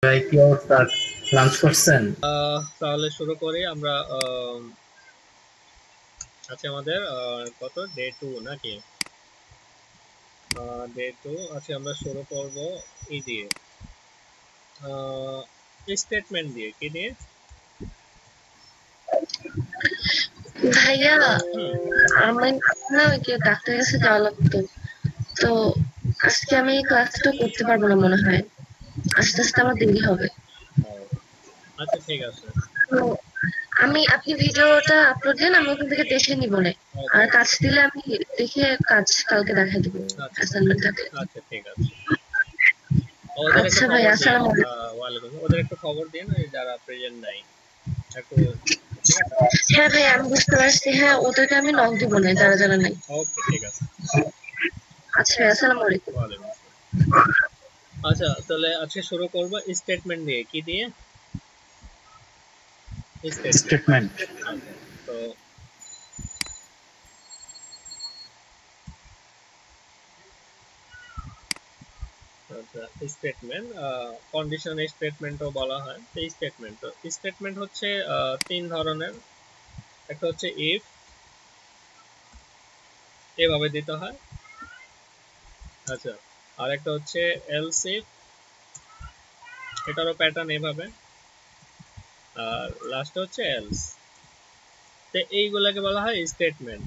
ভাই কি অবস্থা? লাঞ্চ করছেন? তাহলে শুরু করি আমরা। আছে আমাদের কত ডে 2 নাকি? ডে 2 আছে। আমরা শুরু করব এই দিয়ে, স্টেটমেন্ট দিয়ে। কি দিয়ে? ভাইয়া আমার না ওই যে ডাক্তারের কাছে যাওয়া লাগতো, তো আজকে আমি ক্লাসটা করতে পারবো না মনে হয়, আস্তে আস্তে আমার দেরি হবে। আচ্ছা ঠিক আছে। তো আপনি ভিডিওটা আপলোড দেন, আমি ওখান থেকে দেখে নিব না, আর কাজ দিলে আমি দেখে কাজ কালকে দেখা দিব অ্যাসাইনমেন্টটাতে। আচ্ছা ঠিক আছে। ওদের আচ্ছা ভাই, আসসালামু আলাইকুম। ওয়ালাইকুম। ওদের একটু খবর দিন যারা প্রেজেন্ট নাই একটু। ঠিক আছে। হ্যাঁ ভাই, আমি বুঝতে পারছি। হ্যাঁ, ওদেরকে আমি নক দিব না যারা যারা নাই। ওকে ঠিক আছে। আচ্ছা ভাই, আসসালামু আলাইকুম। ওয়ালাইকুম। আচ্ছা তাহলে আজকে শুরু করব স্টেটমেন্ট দিয়ে। কি দিয়ে? স্টেটমেন্ট। তো স্টেটমেন্ট, কন্ডিশন স্টেটমেন্টও বলা হয়। এই স্টেটমেন্ট হচ্ছে তিন ধরনের। একটা হচ্ছে ইফ, এভাবে দিতে হয়। আচ্ছা, আর একটা হচ্ছে এলস ইফ, এটারও প্যাটার্ন এভাবে। আর লাস্ট হচ্ছে এলস। তো এইগুলাকে বলা হয় স্টেটমেন্ট,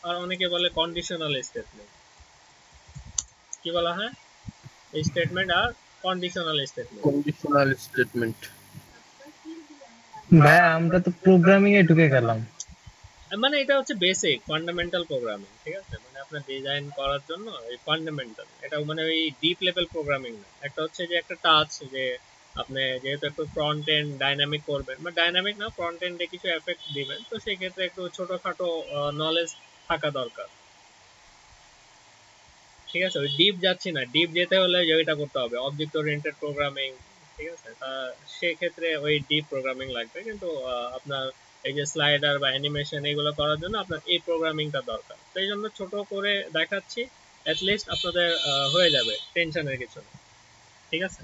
আর অনেকে বলে কন্ডিশনাল স্টেটমেন্ট। কি বলা হয়? স্টেটমেন্ট আর কন্ডিশনাল স্টেটমেন্ট। ভাই আমরা তো প্রোগ্রামিং এ ঢুকে গেলাম। মানে এটা হচ্ছে বেসিক ফান্ডামেন্টাল প্রোগ্রামিং, ঠিক আছে? মানে আপনার ডিজাইন করার জন্য এই ফান্ডামেন্টাল, এটা মানে ওই ডিপ লেভেল প্রোগ্রামিং না। একটা হচ্ছে যে একটা টাচ, যে আপনি যেহেতু একটু ফ্রন্ট এন্ড ডাইনামিক করবেন, বা ডাইনামিক না, ফ্রন্ট এন্ডে কিছু এফেক্ট দিবেন, তো সেই ক্ষেত্রে একটু ছোটখাটো নলেজ থাকা দরকার। ঠিক আছে, ওই ডিপ যাচ্ছি না। ডিপ যেতে হলে ওইটা করতে হবে, অবজেক্ট ওরিয়েন্টেড প্রোগ্রামিং। ঠিক আছে, তা সেক্ষেত্রে ওই ডিপ প্রোগ্রামিং লাগবে। কিন্তু আপনার এই যে স্লাইডার বা অ্যানিমেশন এগুলো করার জন্য আপনার এই প্রোগ্রামিংটা দরকার। তো এই জন্য ছোট করে দেখাচ্ছি, অ্যাটলিস্ট আপনাদের হয়ে যাবে, টেনশনের কিছু নেই। ঠিক আছে,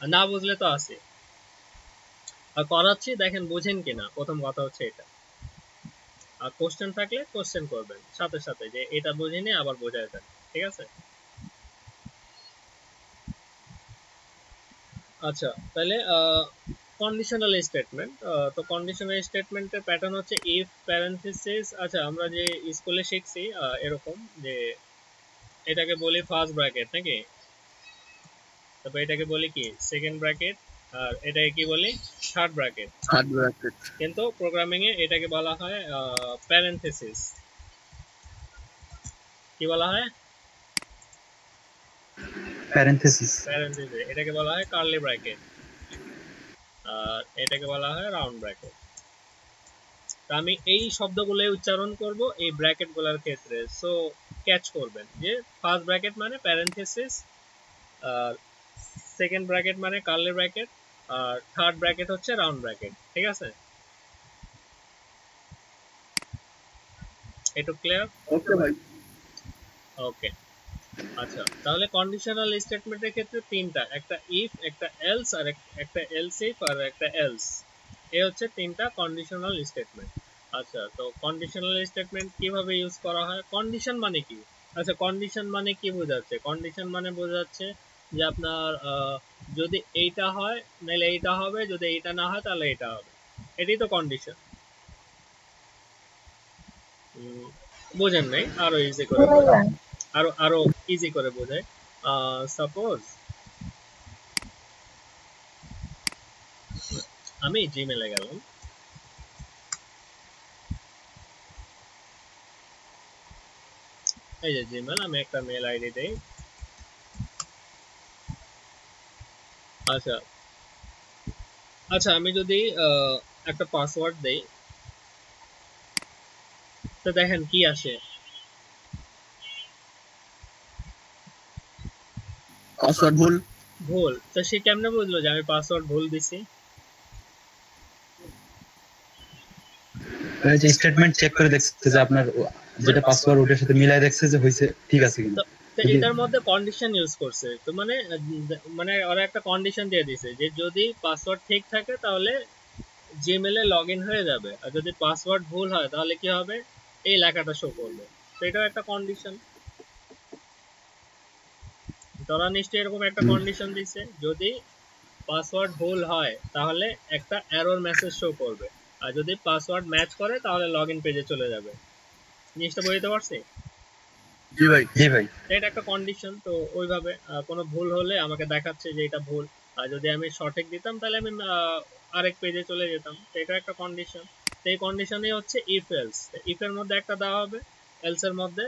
আর না বুঝলে তো আছে, আর করাচ্ছি, দেখেন বুঝেন কিনা। প্রথম কথা হচ্ছে এটা। আর কোশ্চেন থাকলে কোশ্চেন করবেন সাথে সাথে, যে এটা বুঝিনি আবার বোঝায় দেন। ঠিক আছে। আচ্ছা তাহলে কন্ডিশনাল স্টেটমেন্ট। তো কন্ডিশনাল স্টেটমেন্টের প্যাটার্ন হচ্ছে ইফ প্যারেনথেসিস। আচ্ছা, আমরা যে স্কুলে শিখছি এরকম, যে এটাকে বলি ফার্স্ট ব্র্যাকেট নাকি, তারপর এটাকে বলি কি সেকেন্ড ব্র্যাকেট, আর এটাকে কি বলি থার্ড ব্র্যাকেট। কিন্তু প্রোগ্রামিং এ এটাকে বলা হয় প্যারেনথেসিস। কি বলা হয়? প্যারেনথেসিস। এটাকে বলা হয় কার্লি ব্র্যাকেট, আর এটাকে বলা হয় রাউন্ড ব্র্যাকেট। আমি এই শব্দগুলো উচ্চারণ করব এই ব্র্যাকেট গুলোর ক্ষেত্রে। সো ক্যাচ করবেন যে ফার্স্ট ব্র্যাকেট মানে প্যারেনথেসিস, আর সেকেন্ড ব্র্যাকেট মানে কার্লি ব্র্যাকেট, আর থার্ড ব্র্যাকেট হচ্ছে রাউন্ড ব্র্যাকেট। ঠিক আছে, একটু ক্লিয়ার? ওকে ভাই। ওকে। আচ্ছা তাহলে কন্ডিশনাল স্টেটমেন্টের ক্ষেত্রে তিনটা, একটা ইফ, একটা এলস, আর একটা এলস ইফ, আর একটা এলস। এই হচ্ছে তিনটা কন্ডিশনাল স্টেটমেন্ট। আচ্ছা, তো কন্ডিশনাল স্টেটমেন্ট কিভাবে ইউজ করা হয়? কন্ডিশন মানে কি? আচ্ছা, কন্ডিশন মানে কি বোঝাচ্ছে? কন্ডিশন মানে বোঝাচ্ছে যে আপনার যদি এইটা হয় নাহলে এইটা হবে, যদি এইটা না হয় তাহলে এটা হবে। এটাই তো কন্ডিশন। বোঝেন নাই? আরো ইজি করে বোঝায়, আরো আরো ইজি করে বোঝায়। সাপোজ আমি জিমেলে গেলাম। এই যে জিমেল, আমি একটা মেল আইডি দেই। আচ্ছা আচ্ছা, আমি যদি একটা পাসওয়ার্ড দেই, তো দেখেন কি আসে। পাসওয়ার্ড ভুল। ভুল। তো সে কেমনে বুঝলো যে আমি পাসওয়ার্ড ভুল দিছি? যে স্টেটমেন্ট চেক করে দেখছে যে আপনার যেটা পাসওয়ার্ড ওটার সাথে মিলাই দেখছে যে হইছে ঠিক আছে কিনা। তো এটার মধ্যে কন্ডিশন ইউজ করছে, তো মানে মানে ওরা একটা কন্ডিশন দিয়ে দিছে যে যদি পাসওয়ার্ড ঠিক থাকে তাহলে জিমেলে লগ ইন হয়ে যাবে, আর যদি পাসওয়ার্ড ভুল হয় তাহলে কি হবে, এই লেখাটা শো করবে। তো এটাও একটা কন্ডিশন। তারা নিশ্চয়ই এরকম একটা কন্ডিশন দিছে, যদি পাসওয়ার্ড ভুল হয় তাহলে একটা এরর মেসেজ শো করবে, আর যদি পাসওয়ার্ড ম্যাচ করে তাহলে লগ ইন পেজে চলে যাবে। জিনিসটা বুঝতে পারছি? জি ভাই। এটা একটা কন্ডিশন। তো ওইভাবে কোনো ভুল হলে আমাকে দেখাচ্ছে যে এটা ভুল, আর যদি আমি সঠিক দিতাম তাহলে আমি আরেক পেজে চলে যেতাম। তো এটা একটা কন্ডিশন। তো এই কন্ডিশনই হচ্ছে ইফ এলস। ইফ এর মধ্যে একটা দেওয়া হবে, এলস এর মধ্যে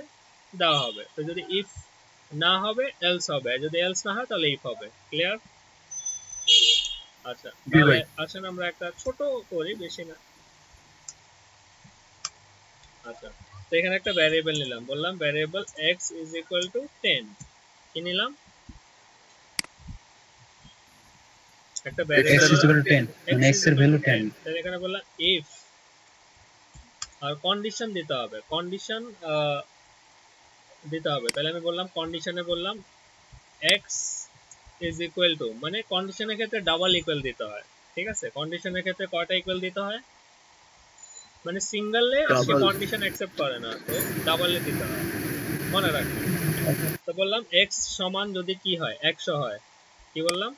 দেওয়া হবে। তো যদি ইফ না হবে এলস হবে, যদি এলস না হয় তাহলে ইফ হবে। ক্লিয়ার? আচ্ছা, তাহলে আসেন আমরা একটা ছোট করি, বেশি না। আচ্ছা, তো এখানে একটা ভ্যারিয়েবল নিলাম, বললাম variable x is equal to 10। কি নিলাম? একটা variable x is equal to 10 মানে x এর ভ্যালু 10। তাহলে এখানে বললাম ইফ, আর কন্ডিশন দিতে হবে, কন্ডিশন দিতে হবে। তাহলে আমি বললাম কন্ডিশনে বললাম x ইজ ইকুয়াল টু, মানে কন্ডিশনের ক্ষেত্রে ডাবল ইকুয়াল দিতে হয়। ঠিক আছে, কন্ডিশনের ক্ষেত্রে কয়টা ইকুয়াল দিতে হয়, মানে সিঙ্গেলে সে কন্ডিশন অ্যাকসেপ্ট করে না, তো ডাবলে দিতে হয়, মনে রাখবেন। তো বললাম x সমান যদি কি হয়, 100 হয়। কি বললাম?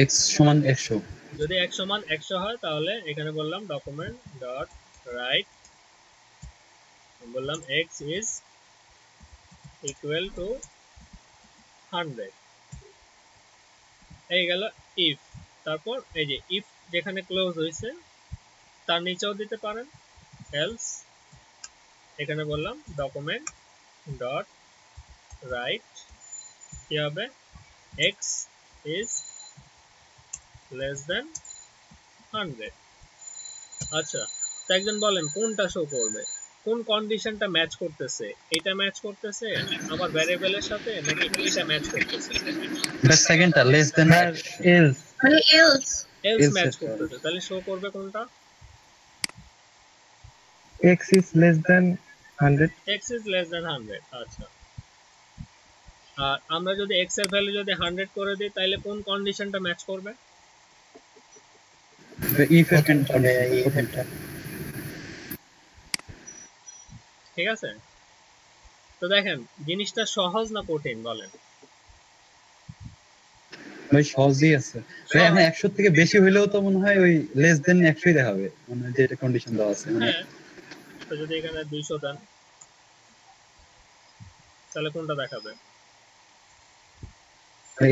x সমান 100। যদি x সমান 100 হয় তাহলে এখানে বললাম ডকুমেন্ট ডট রাইট, বললাম x ইজ ইকুয়াল টু 100। এই গেল ইফ। তারপর এই যে ইফ যেখানে ক্লোজ হয়েছে তার নিচেও দিতে পারেন এলস। এখানে বললাম ডকুমেন্ট ডট রাইট, কি হবে, x ইজ লেস দেন 100। আচ্ছা, তো একজন বলেন কোনটা শো করবে, কোন কন্ডিশনটা ম্যাচ করতেছে, এটা ম্যাচ করতেছে আমার ভ্যারিয়েবলের সাথে নাকি এটা ম্যাচ করতেছে? দ্য সেকেন্ডটা লেস দেন এলস মানে এলস এলস ম্যাচ করতেছে, তাহলে শো করবে কোনটা? x is less than 100. x is less than 100। আচ্ছা, আর আমরা যদি x এর ভ্যালু যদি 100 করে দিই তাহলে কোন কন্ডিশনটা ম্যাচ করবে? the if এর কন্ডিশনটা। ঠিক আছে, তো দেখেন জিনিসটা সহজ না কঠিন বলেন? ভাই সহজই আছে ভাই, এখন 100 থেকে বেশি হইলেও তো মনে হয় ওই লেস দেন 100ই দেখাবে, মানে যেটা কন্ডিশন দেওয়া আছে। মানে হ্যাঁ, তো যদি এখানে 200 দেন তাহলে কোনটা দেখাবে?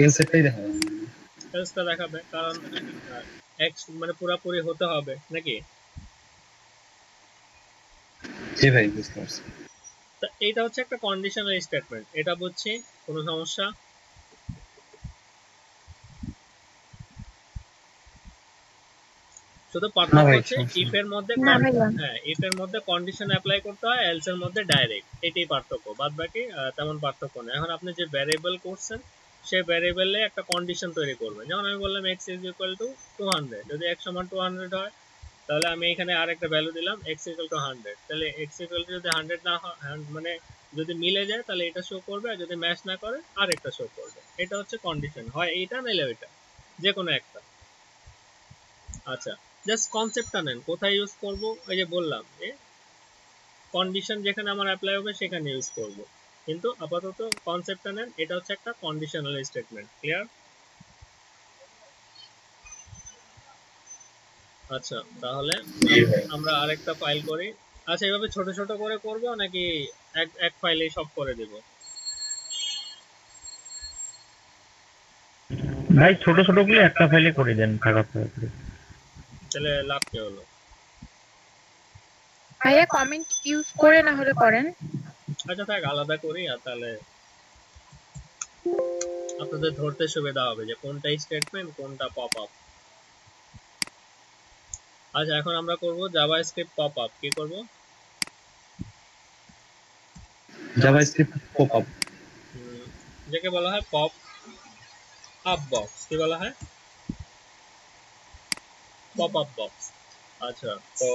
এলস এরটাই দেখাবে, এলসটা দেখাবে, কারণ x মানে পুরোপুরি হতে হবে নাকি? জি ভাই বুঝতে পারছি। তো এইটা হচ্ছে একটা কন্ডিশনাল স্টেটমেন্ট, এটা বুঝছি, কোনো সমস্যা? শুধু পার্থক্য হচ্ছে ইফ এর মধ্যে, হ্যাঁ ইফ এর মধ্যে কন্ডিশন অ্যাপ্লাই করতে হয়, এলস এর মধ্যে ডাইরেক্ট, এটাই পার্থক্য, বাদ বাকি তেমন পার্থক্য নেই। এখন আপনি যে ভ্যারিয়েবল করছেন সেই ভ্যারিয়েবলে একটা কন্ডিশন তৈরি করবেন, যেমন আমি বললাম x ইজ ইকুয়াল টু 200, যদি x সমান 200 হয় তাহলে আমি এখানে আরেকটা ভ্যালু দিলাম x ইকুয়াল টু 100। তাহলে x ইকুয়াল টু যদি 100 না হয়, মানে যদি মিলে যায় তাহলে এটা শো করবে, আর যদি ম্যাচ না করে আরেকটা শো করবে। এটা হচ্ছে কন্ডিশন, হয় এইটা নাইলে ওইটা, যে কোনো একটা। আচ্ছা, জাস্ট কনসেপ্টটা নেন, কোথায় ইউজ করব, এই যে বললাম যে কন্ডিশন যেখানে আমার অ্যাপ্লাই হবে সেখানে ইউজ করব, কিন্তু আপাতত কনসেপ্টটা নেন, এটা হচ্ছে একটা কন্ডিশনাল স্টেটমেন্ট। ক্লিয়ার? আচ্ছা, তাহলে আমরা আরেকটা ফাইল করি। আচ্ছা, এভাবে ছোট ছোট করে করব নাকি এক ফাইলে সব করে দেব? ভাই ছোট ছোট গুলো একটা ফাইলে করে দেন, ভাগাত করে। তাহলে লাভ কি হলো? ভাইয়া কমেন্ট ইউজ করে না হলে করেন। আচ্ছা থাক, আলাদা করি, আর তাহলে আপনাদের ধরতে সুবিধা হবে যে কোনটা স্টেটমেন্ট কোনটা পপ আপ। আচ্ছা, এখন আমরা করব জাভাস্ক্রিপ্ট পপ আপ। কি করব? জাভাস্ক্রিপ্ট পপ আপ, যেকে বলা হয় পপ আপ বক্স। কি বলা হয়? Pop up box. আচ্ছা, তো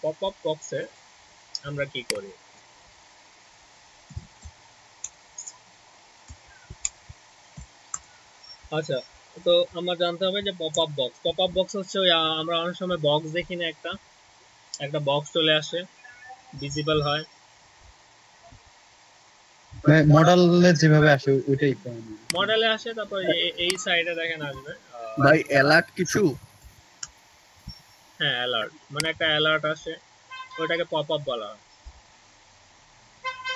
পপ আপ বক্সে আমরা কি করি? আচ্ছা, তো আমার জানতে হবে যে পপ আপ বক্স হচ্ছে ওই আমরা অনেক সময় বক্স দেখি না, একটা একটা বক্স চলে আসে, ভিজিবল হয়। মডেলে যেভাবে আসে ওইটাই তো। মডেলে আসে, তারপর এই সাইডে দেখেন আসবে ভাই অ্যালার্ট কিছু? হ্যাঁ, অ্যালার্ট, মানে একটা অ্যালার্ট আসে, ওইটাকে পপ আপ বলা হয়।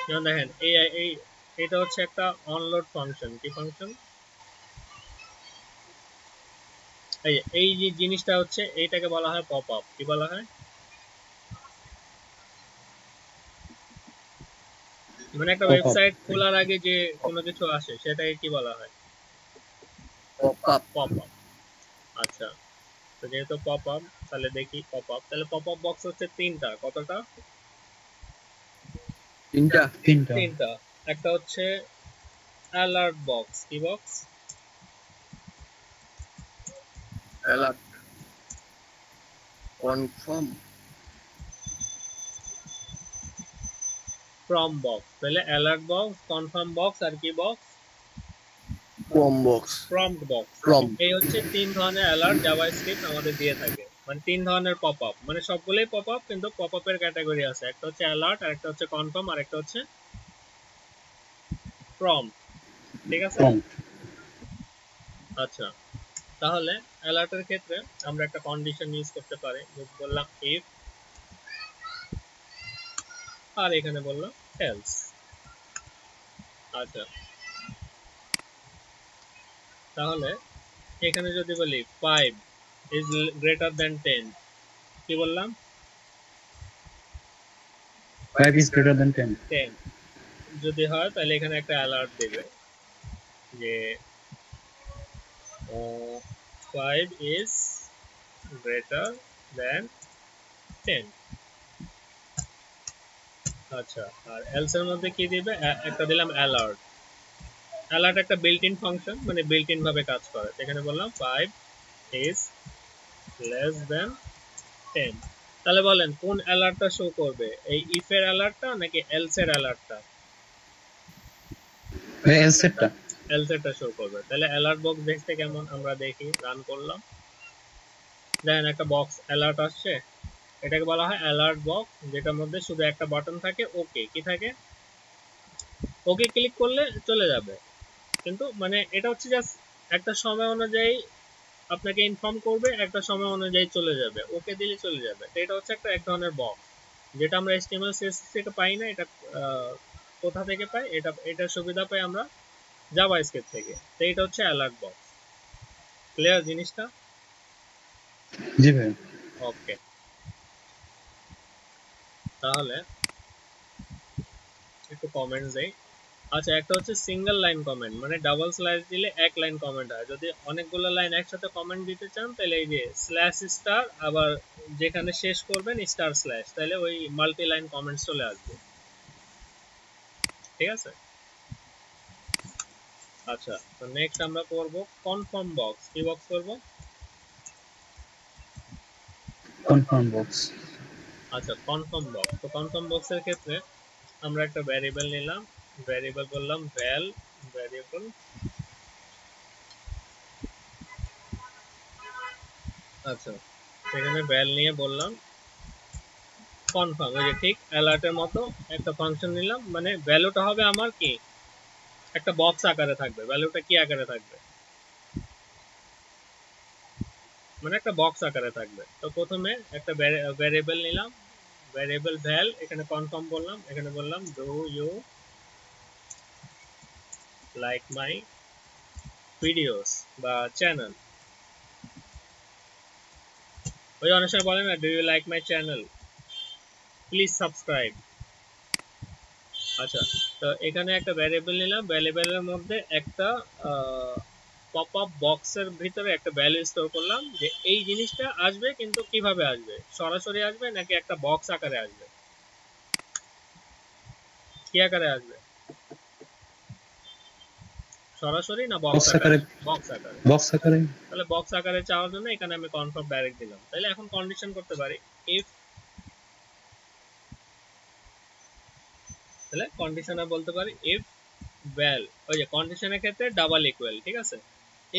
যেমন দেখেন এই এটা হচ্ছে একটা অনলোড ফাংশন। কি ফাংশন? এই যে জিনিসটা হচ্ছে এইটাকে বলা হয় পপ আপ। কি বলা হয়? মানে একটা Pop up. ওয়েবসাইট খোলার আগে যে কোনো কিছু আসে সেটাকে কি বলা হয়? Pop up. Pop up. আচ্ছা, তো যেহেতু পপ আপ, তাহলে দেখি পপ আপ, তাহলে পপ আপ বক্স হচ্ছে তিনটা। কতটা? তিনটা। তিনটা। একটা হচ্ছে অ্যালার্ট বক্স। কি box? Alert, confirm, prompt box. তাহলে অ্যালার্ট বক্স, কনফার্ম বক্স, আর কি বক্স? Prompt box. Prompt box. Prompt. এই হচ্ছে তিন ধরনের অ্যালার্ট জাভাস্ক্রিপ্ট আমাদের দিয়ে থাকে, মানে তিন ধরনের পপ আপ, মানে সবগুলোই পপ আপ, কিন্তু পপ আপের ক্যাটাগরি আছে। একটা হচ্ছে অ্যালার্ট, আর একটা হচ্ছে কনফার্ম, আর একটা হচ্ছে প্রম্পট। ঠিক আছে? আচ্ছা, তাহলে অ্যালার্টের ক্ষেত্রে আমরা একটা কন্ডিশন ইউজ করতে পারি। বললাম ইফ, আর এখানে বললাম এলস। আচ্ছা, তাহলে এখানে যদি বলি 5 ইজ গ্রেটার দ্যান 10, কি বললাম? 5 is greater than 10. 10 যদি হয় তাহলে এখানে একটা অ্যালার্ট দেবে যে 5 is greater than 10। আচ্ছা, আর এলস এর মধ্যে কি দিবে? একটা দিলাম অ্যালার্ট। অ্যালার্ট একটা বিল্ট ইন ফাংশন, মানে বিল্ট ইন ভাবে কাজ করে। এখানে বললাম 5 is less than 10। তাহলে বলেন কোন অ্যালার্টটা শো করবে, এই ইফ এর অ্যালার্টটা নাকি এলস এর অ্যালার্টটা? else এরটা। এলস এরটা শো করবে। তাহলে অ্যালার্ট বক্স দেখতে কেমন আমরা দেখি, রান করলাম, দেখেন একটা বক্স অ্যালার্ট আসছে। এটাকে বলা হয় অ্যালার্ট বক্স, যেটার মধ্যে শুধু একটা বাটন থাকে, ওকে। কি থাকে? ওকে ক্লিক করলে চলে যাবে, কিন্তু মানে এটা হচ্ছে জাস্ট একটা সময় অনুযায়ী আপনাকে ইনফর্ম করবে, একটা সময় অনুযায়ী চলে যাবে, ওকে দিলে চলে যাবে। তো এটা হচ্ছে একটা এক ধরনের বক্স, যেটা আমরা HTML CSS থেকে পাই না। এটা কোথা থেকে পাই? এটার সুবিধা পাই আমরা জাভাস্ক্রিপ্ট থেকে। তো এটা হচ্ছে অ্যালার্ট বক্স। ক্লিয়ার জিনিসটা? জি ভাই। ওকে, তাহলে একটু কমেন্টস দেই। আচ্ছা, একটা হচ্ছে সিঙ্গেল লাইন কমেন্ট, মানে ডাবল স্ল্যাশ দিলে এক লাইন কমেন্ট হয়। যদি অনেকগুলো লাইন একসাথে কমেন্ট দিতে চান তাহলে এই যে স্ল্যাশ স্টার, আবার যেখানে শেষ করবেন স্টার স্ল্যাশ, তাহলে ওই মাল্টি লাইন কমেন্টস চলে আসবে। ঠিক আছে? আচ্ছা, তো নেক্সট আমরা করব কনফার্ম বক্স। কি বক্স করব? Confirm box. আচ্ছা, কনফার্ম বক্স। তো কনফার্ম বক্সের ক্ষেত্রে আমরা একটা ভ্যারিয়েবল নিলাম, ভ্যারিয়েবল বললাম ভ্যাল ভ্যারিয়েবল। আচ্ছা, সেখানে ভ্যাল নিয়ে বললাম কনফার্ম, ওই যে ঠিক অ্যালার্টের মতো একটা ফাংশন নিলাম, মানে ভ্যালুটা হবে আমার কি, একটা বক্স আকারে থাকবে। ভ্যালুটা কি আকারে থাকবে? মানে একটা বক্স আকারে থাকবে। তো প্রথমে একটা ভ্যারিয়েবল নিলাম, ভ্যারিয়েবল ভ্যাল, এখানে কনফার্ম বললাম, এখানে বললাম do you like my videos বা চ্যানেল। ওই অনেক সময় বলে না, do you like my channel, please subscribe. আচ্ছা, তো এখানে একটা ভ্যারিয়েবল নিলাম, ভ্যারিয়েবলের মধ্যে একটা পপ আপ বক্সের ভিতরে একটা ভ্যালু স্টোর করলাম, যে এই জিনিসটা আসবে, কিন্তু কিভাবে আসবে? সরাসরি আসবে নাকি একটা বক্স আকারে আসবে? কি আকারে আসবে? সরাসরি না বক্স বক্স আকারে? আকারে। বক্স আকারে। বক্স আকারে। তাহলে বক্স আকারে চাওয়ার জন্য এখানে আমি কনফার্ম ডাইরেক্ট দিলাম। তাহলে এখন কন্ডিশন করতে পারি ইফ, তাহলে কন্ডিশনে বলতে পারি ইফ ভ্যাল, ওই যে কন্ডিশনের ক্ষেত্রে ডাবল ইকুয়াল। ঠিক আছে?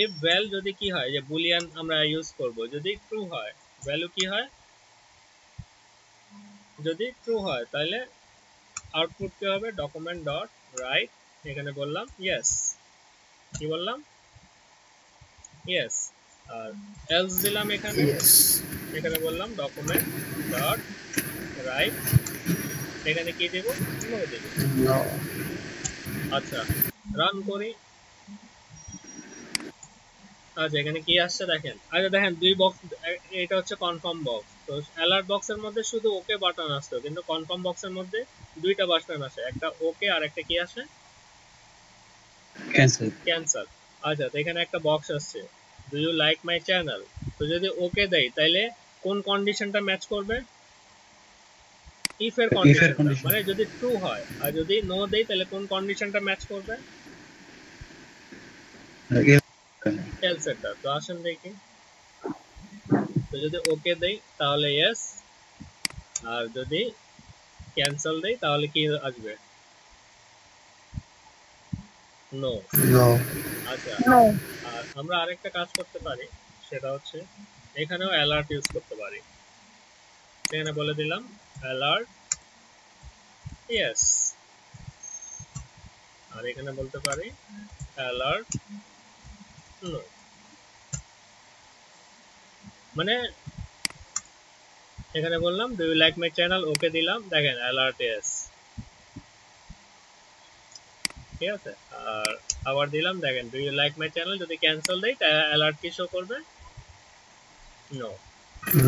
if val যদি কি হয় যে বুলিয়ান আমরা ইউজ করব, যদি ট্রু হয় ভ্যালু কি হয়, যদি ট্রু হয় তাহলে আউটপুট কি হবে, ডকুমেন্ট ডট রাইট, এখানে বললাম ইয়েস, কি বললাম ইয়েস, আর এলস দিলাম এখানে, ইয়েস এখানে বললাম ডকুমেন্ট ডট রাইট, এখানে কি দেব, নো দেব। নো আচ্ছা রান করি। আচ্ছা এখানে কি আসছে দেখেন, আচ্ছা দেখেন দুই বক্স, এটা হচ্ছে কনফার্ম বক্স, তো অ্যালার্ট বক্সের মধ্যে শুধু ওকে বাটন আসতো, কিন্তু কনফার্ম বক্সের মধ্যে দুইটা বাটন আসে, একটা ওকে আর একটা কি আসে, ক্যান্সেল। ক্যান্সেল। আচ্ছা তো এখানে একটা বক্স আসছে, do you like my channel, তো যদি ওকে দেই তাহলে কোন কন্ডিশনটা ম্যাচ করবে, ইফ এর কন্ডিশন, condition। মানে যদি ট্রু হয়, আর যদি নো দেই তাহলে কোন কন্ডিশনটা ম্যাচ করবে, এলস এরটা। তো আসেন দেখি, তো যদি ওকে দেই তাহলে ইয়েস, আর যদি ক্যান্সেল দেই তাহলে কি আসবে, নো। নো আচ্ছা নো। আর আমরা আরেকটা কাজ করতে পারি, সেটা হচ্ছে এখানেও অ্যালার্ট ইউজ করতে পারি, সেখানে বলে দিলাম অ্যালার্ট ইয়েস, আর এখানে বলতে পারি অ্যালার্ট নো, মানে এখানে বললাম do you like my channel, okay দিলাম, দেখেন অ্যালার্ট ইয়েস, ঠিক আছে। আর আবার দিলাম, দেখেন do you like my channel, যদি ক্যান্সেল দেই তাহলে অ্যালার্ট কি শো করবে, নো।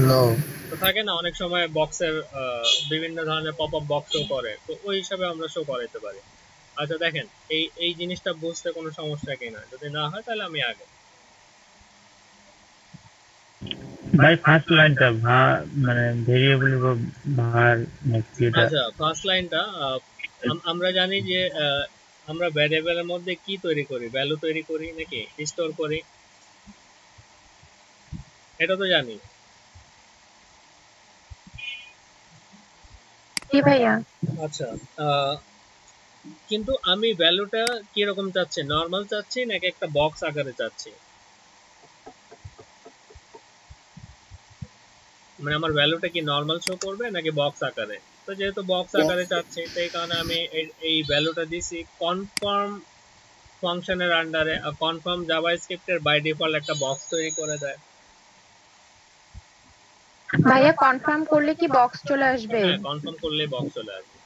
নো তো থাকে না অনেক সময় বক্সের বিভিন্ন ধরনের পপ আপ বক্স শো করে, তো ওই হিসাবে আমরা শো করাইতে পারি। আচ্ছা দেখেন এই এই জিনিসটা বুঝতে কোনো সমস্যা কিনা, যদি না হয় তাহলে আমি আগে, ভাই ফার্স্ট লাইনটা মানে ভেরিয়েবল ভার নাকি এটা? আচ্ছা ফার্স্ট লাইনটা আমরা জানি যে আমরা ভ্যারিয়েবলের মধ্যে কি তৈরি করি, ভ্যালু তৈরি করি নাকি স্টোর করি, এটা তো জানি। জি ভাইয়া। আচ্ছা কিন্তু আমি ভ্যালুটা কি রকম চাচ্ছি, নরমাল চাচ্ছি নাকি একটা বক্স আকারে চাচ্ছি, মানে আমার ভ্যালুটা কি নরমাল শো করবে নাকি বক্স আকারে, তো যেহেতু বক্স আকারে চাচ্ছি তো এই কারণে আমি এই ভ্যালুটা দিছি কনফার্ম ফাংশনের আন্ডারে। কনফার্ম জাভাস্ক্রিপ্টের বাই ডিফল্ট একটা বক্স তৈরি করে দেয়, ভাইয়া কনফার্ম করলে কি বক্স চলে আসবে? হ্যাঁ কনফার্ম করলে বক্স চলে আসবে,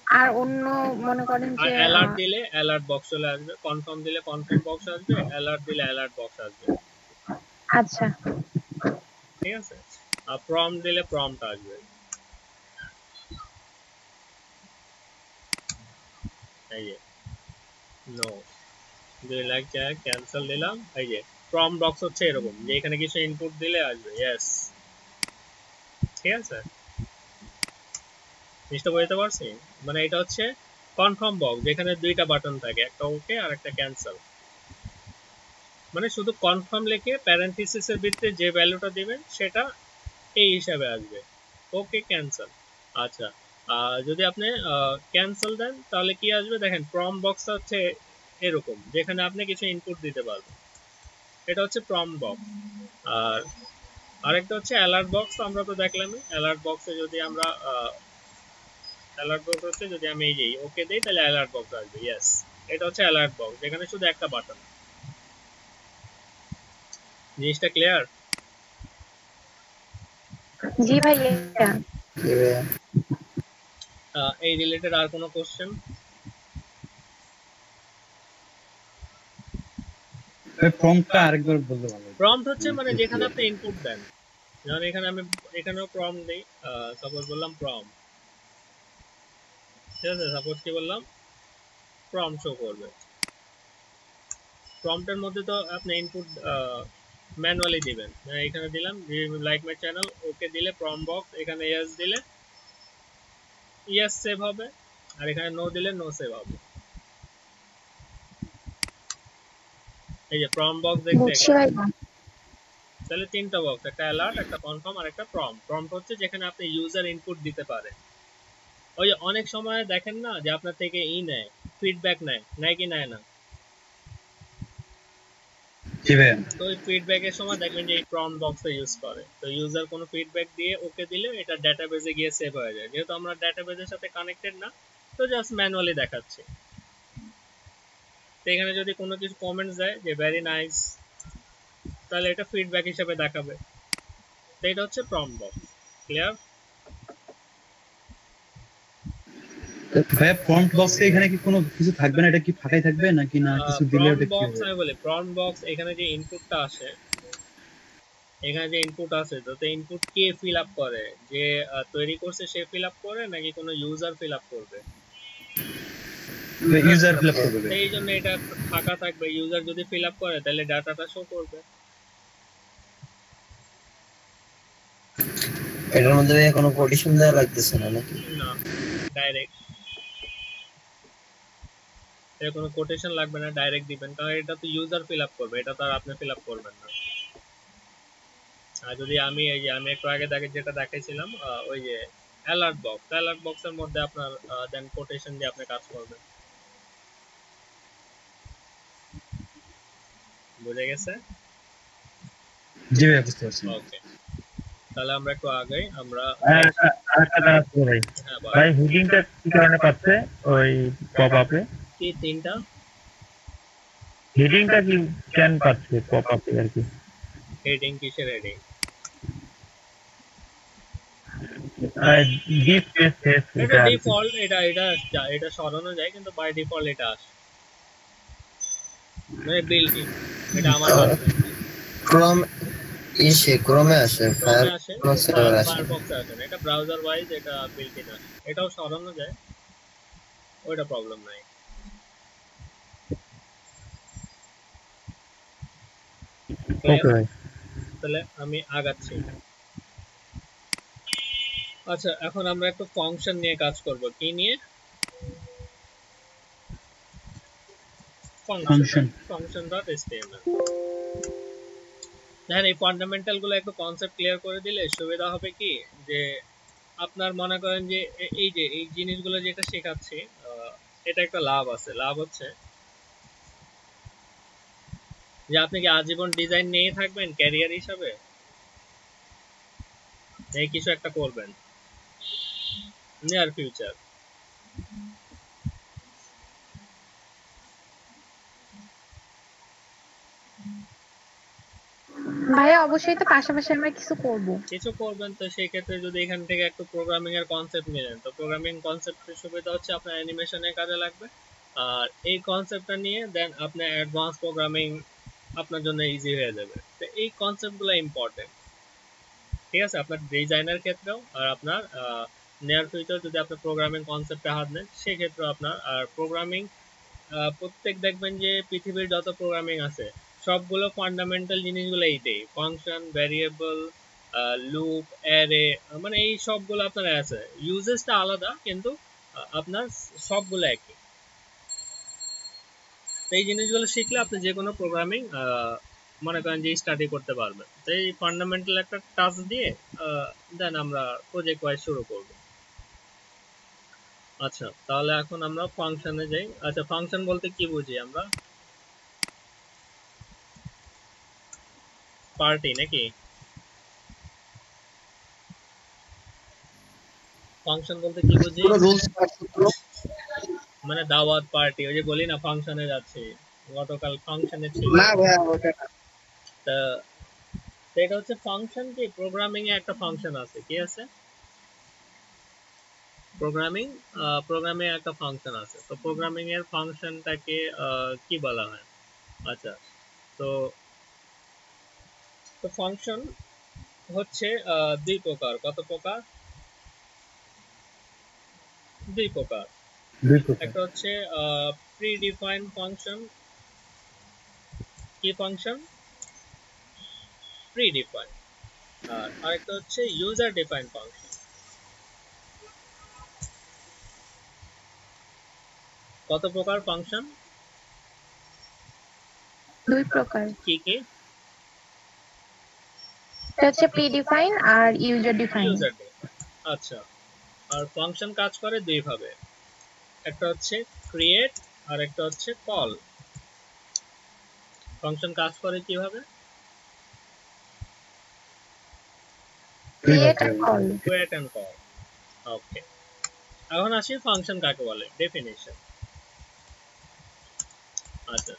আর অন্য মনে করেন আর যে অ্যালার্ট দিলে অ্যালার্ট বক্স চলে আসবে, কনফার্ম দিলে কনফার্ম বক্স আসবে, অ্যালার্ট দিলে অ্যালার্ট বক্স আসবে, আচ্ছা ঠিক আছে। আর প্রম্পট দিলে প্রম্পট আসবে, এই যে নো, দুই লাখ চার ক্যান্সেল দিলাম, এই যে প্রম্পট বক্স হচ্ছে এরকম যে এখানে কিছু ইনপুট দিলে আসবে ইয়েস, ঠিক আছে। জিনিসটা বুঝতে পারছি, মানে এটা হচ্ছে কনফার্ম বক্স যেখানে দুইটা বাটন থাকে, একটা ওকে আর একটা ক্যান্সেল, মানে শুধু কনফার্ম লিখে প্যারেনথিসিসের ভিতরে যে ভ্যালুটা দিবেন সেটা এই হিসাবে আসবে, ওকে ক্যান্সেল। আচ্ছা যদি আপনি ক্যান্সেল দেন তাহলে কি আসবে, দেখেন প্রম্পট বক্সটা হচ্ছে এরকম যেখানে আপনি কিছু ইনপুট দিতে পারবেন, এটা হচ্ছে প্রম্পট বক্স। আর আরেকটা হচ্ছে অ্যালার্ট বক্স, আমরা তো দেখলামই, অ্যালার্ট বক্সে যদি আমরা অ্যালার্ট বক্স হচ্ছে যদি আমি এই যে ওকে দেই তাহলে অ্যালার্ট বক্স আসবে ইয়েস, এটা হচ্ছে অ্যালার্ট বক্স যেখানে শুধু একটা বাটন। জিনিসটা ক্লিয়ার? জি ভাইয়া। এই রিলেটেড আর কোনো কোশ্চেন? প্রম্পটটা আরেকবার বলতে ভালো হতো। প্রম্পট হচ্ছে মানে যেখানে আপনি ইনপুট দেন, যেমন এখানে আমি এখানেও প্রম্পট দেই, সাপোজ বললাম প্রম্পট, ঠিক আছে, সাপোজ কি বললাম প্রম্পট শো করবে, প্রম্পটের মধ্যে তো আপনি ইনপুট ম্যানুয়ালি দিবেন, এখানে দিলাম লাইক মাই চ্যানেল, ওকে দিলে প্রম্পট বক্স, এখানে ইয়েস দিলে ইয়েস সেভ হবে, আর এখানে নো দিলে নো সেভ হবে, এই যে প্রম্পট বক্স দেখতে বুঝছি ভাইয়া। তাহলে তিনটা বক্স, একটা অ্যালার্ট, একটা কনফার্ম আর একটা প্রম্পট। প্রম্পট হচ্ছে যেখানে আপনি ইউজার ইনপুট দিতে পারেন, ওই যে অনেক সময় দেখেন না যে আপনার থেকে নেয় ফিডব্যাক নেয়, নেয় কি নেয় না, জি ভাইয়া। তো ওই ফিডব্যাকের সময় দেখবেন যে এই প্রম্পট বক্সটা ইউজ করে, তো ইউজার কোনো ফিডব্যাক দিয়ে ওকে দিলে এটা ডেটাবেজে গিয়ে সেভ হয়ে যায়। যেহেতু আমরা ডেটাবেজের সাথে কানেক্টেড না, তো জাস্ট ম্যানুয়ালি দেখাচ্ছি। তো এখানে যদি কোনো কিছু কমেন্টস দেয় যে ভেরি নাইস, তাহলে এটা ফিডব্যাক হিসেবে দেখাবে। তো এটা হচ্ছে প্রম্পট বক্স। ক্লিয়ার? ভাইয়া প্রম্পট বক্সে এখানে কি কোনো কিছু থাকবে না, এটা কি ফাঁকাই থাকবে নাকি না কিছু দিলে প্রম্পট ওটা কি বক্স হবে? আমি বলি, প্রম্পট বক্স এখানে যে ইনপুটটা আসে, এখানে যে ইনপুট আছে, তো ইনপুট কে ফিল আপ করে? যে তৈরি করছে সে ফিল আপ করে নাকি কোনো ইউজার ফিল আপ করবে? ইউজার ফিল আপ করবে তো ভাইয়া। এই জন্য এটা ফাঁকা থাকবে। ইউজার যদি ফিল আপ করে তাহলে ডাটাটা শো করবে। এটার মধ্যে ভাইয়া কোনো কোটেশন দেওয়া লাগতেছে না নাকি? না, ডাইরেক্ট এর কোনো কোটেশন লাগবে না, ডাইরেক্ট দিবেন, কারণ এটা তো ইউজার ফিল আপ করবে, এটা তো আর আপনি ফিল আপ করবেন না। আর যদি আমি এই যে আমি একটু আগে যেটা দেখাইছিলাম ওই যে অ্যালার্ট বক্সের মধ্যে আপনার দেন কোটেশন দিয়ে আপনি কাজ করবেন। বুঝে গেছে? জি ভাইয়া বুঝতে পারছি। ওকে, তাহলে আমরা একটু আগে আমরা আরেকটা কাজ আছে ভাই। হ্যাঁ ভাই হেডিংটা কি কারণে পাচ্ছে ওই পপ আপে? কি তিনটা হেডিংটা কি কেন পাচ্ছে পপ আপে আর কি? হেডিং? কিসের হেডিং? ডিপ টেস্ট টেস্ট এটা এটা আর কি। ডিফল্ট, এটা সরানো যায়, কিন্তু বাই ডিফল্ট এটা আসে, মানে বিল্ট ইন। এটা আমার কাজ না, ক্রোম ক্রোমে আসে, ক্রোমে আসে, ফায়ারফক্সে আবার আসে না। ফায়ারফক্সে আসে না। এটা ব্রাউজার ওয়াইজ এটা বিল্ট ইন আসে, এটাও সরানো যায়, ওইটা প্রবলেম নাই। ওকে ভাই। তাহলে আমি আগাচ্ছি। আচ্ছা, এখন আমরা একটু ফাংশন নিয়ে কাজ করব। কি নিয়ে? ফাংশন। function.html। দেখেন এই ফান্ডামেন্টাল গুলো একটু কনসেপ্ট ক্লিয়ার করে দিলে সুবিধা হবে কি, যে আপনার মনে করেন যে এই যে এই জিনিসগুলো যেটা শেখাচ্ছি, এটা একটা লাভ আছে। লাভ হচ্ছে যে আপনি কি আজীবন ডিজাইন নিয়ে থাকবেন ক্যারিয়ার হিসাবে, এই কিছু একটা করবেন নিয়ার ফিউচার? ভাইয়া অবশ্যই তো পাশাপাশি আমরা কিছু করব। কিছু করবেন, তো সেই ক্ষেত্রে যদি এখান থেকে একটু প্রোগ্রামিং এর কনসেপ্ট নিলেন, তো প্রোগ্রামিং কনসেপ্টের সুবিধা হচ্ছে আপনার অ্যানিমেশনে কাজে লাগবে। আর এই কনসেপ্টটা নিয়ে দেন আপনার অ্যাডভান্স প্রোগ্রামিং আপনার জন্য ইজি হয়ে যাবে। তো এই কনসেপ্টগুলো ইম্পর্টেন্ট, ঠিক আছে, আপনার ডিজাইনের ক্ষেত্রেও আর আপনার নিয়ার ফিউচার যদি আপনি প্রোগ্রামিং কনসেপ্টে হাত নেন সেক্ষেত্রেও আপনার। আর প্রোগ্রামিং প্রত্যেক দেখবেন যে পৃথিবীর যত প্রোগ্রামিং আছে সবগুলো ফান্ডামেন্টাল জিনিসগুলো এইটাই, ফাংশন, ভ্যারিয়েবল, লুপ, অ্যারে, মানে এই সবগুলো আপনার আছে। ইউজেসটা আলাদা কিন্তু আপনার সবগুলো একই। তো এই জিনিসগুলো শিখলে আপনি যে কোনো প্রোগ্রামিং মনে করেন যে স্টাডি করতে পারবেন। তো এই ফান্ডামেন্টাল একটা টাস্ক দিয়ে দেন আমরা প্রজেক্ট ওয়াইজ শুরু করব। আচ্ছা, তাহলে এখন আমরা ফাংশনে যাই। আচ্ছা, ফাংশন বলতে কি বুঝি আমরা? পার্টি নাকি? ফাংশন বলতে কি বুঝি? কোনো রুলস সূত্র? মানে দাওয়াত পার্টি, ওই যে বলি না ফাংশনে যাচ্ছি, গতকাল ফাংশনে ছিল। না ভাইয়া ওটা না। তা এটা হচ্ছে ফাংশন। কি প্রোগ্রামিং এ একটা ফাংশন আছে, কি আছে? প্রোগ্রামে একটা ফাংশন আছে। তো প্রোগ্রামিং এর ফাংশনটাকে কি বলা হয়? আচ্ছা, তো তো ফাংশন হচ্ছে দুই প্রকার। কত প্রকার? দুই প্রকার। দুই প্রকার। একটা হচ্ছে প্রি ডিফাইন ফাংশন। কি ফাংশন? Predefine. আর আরেকটা হচ্ছে ইউজার ডিফাইন ফাংশন। কত প্রকার ফাংশন? দুই প্রকার, কি কি? এটা হচ্ছে প্রি ডিফাইন আর ইউজার ডিফাইন। User define. আচ্ছা, আর ফাংশন কাজ করে দুই ভাবে, একটা হচ্ছে ক্রিয়েট আর একটা হচ্ছে কল। ফাংশন কাজ করে কিভাবে? ক্রিয়েট আর call. Create and call. Okay, এখন আসি ফাংশন কাকে বলে, ডেফিনিশন। আচ্ছা,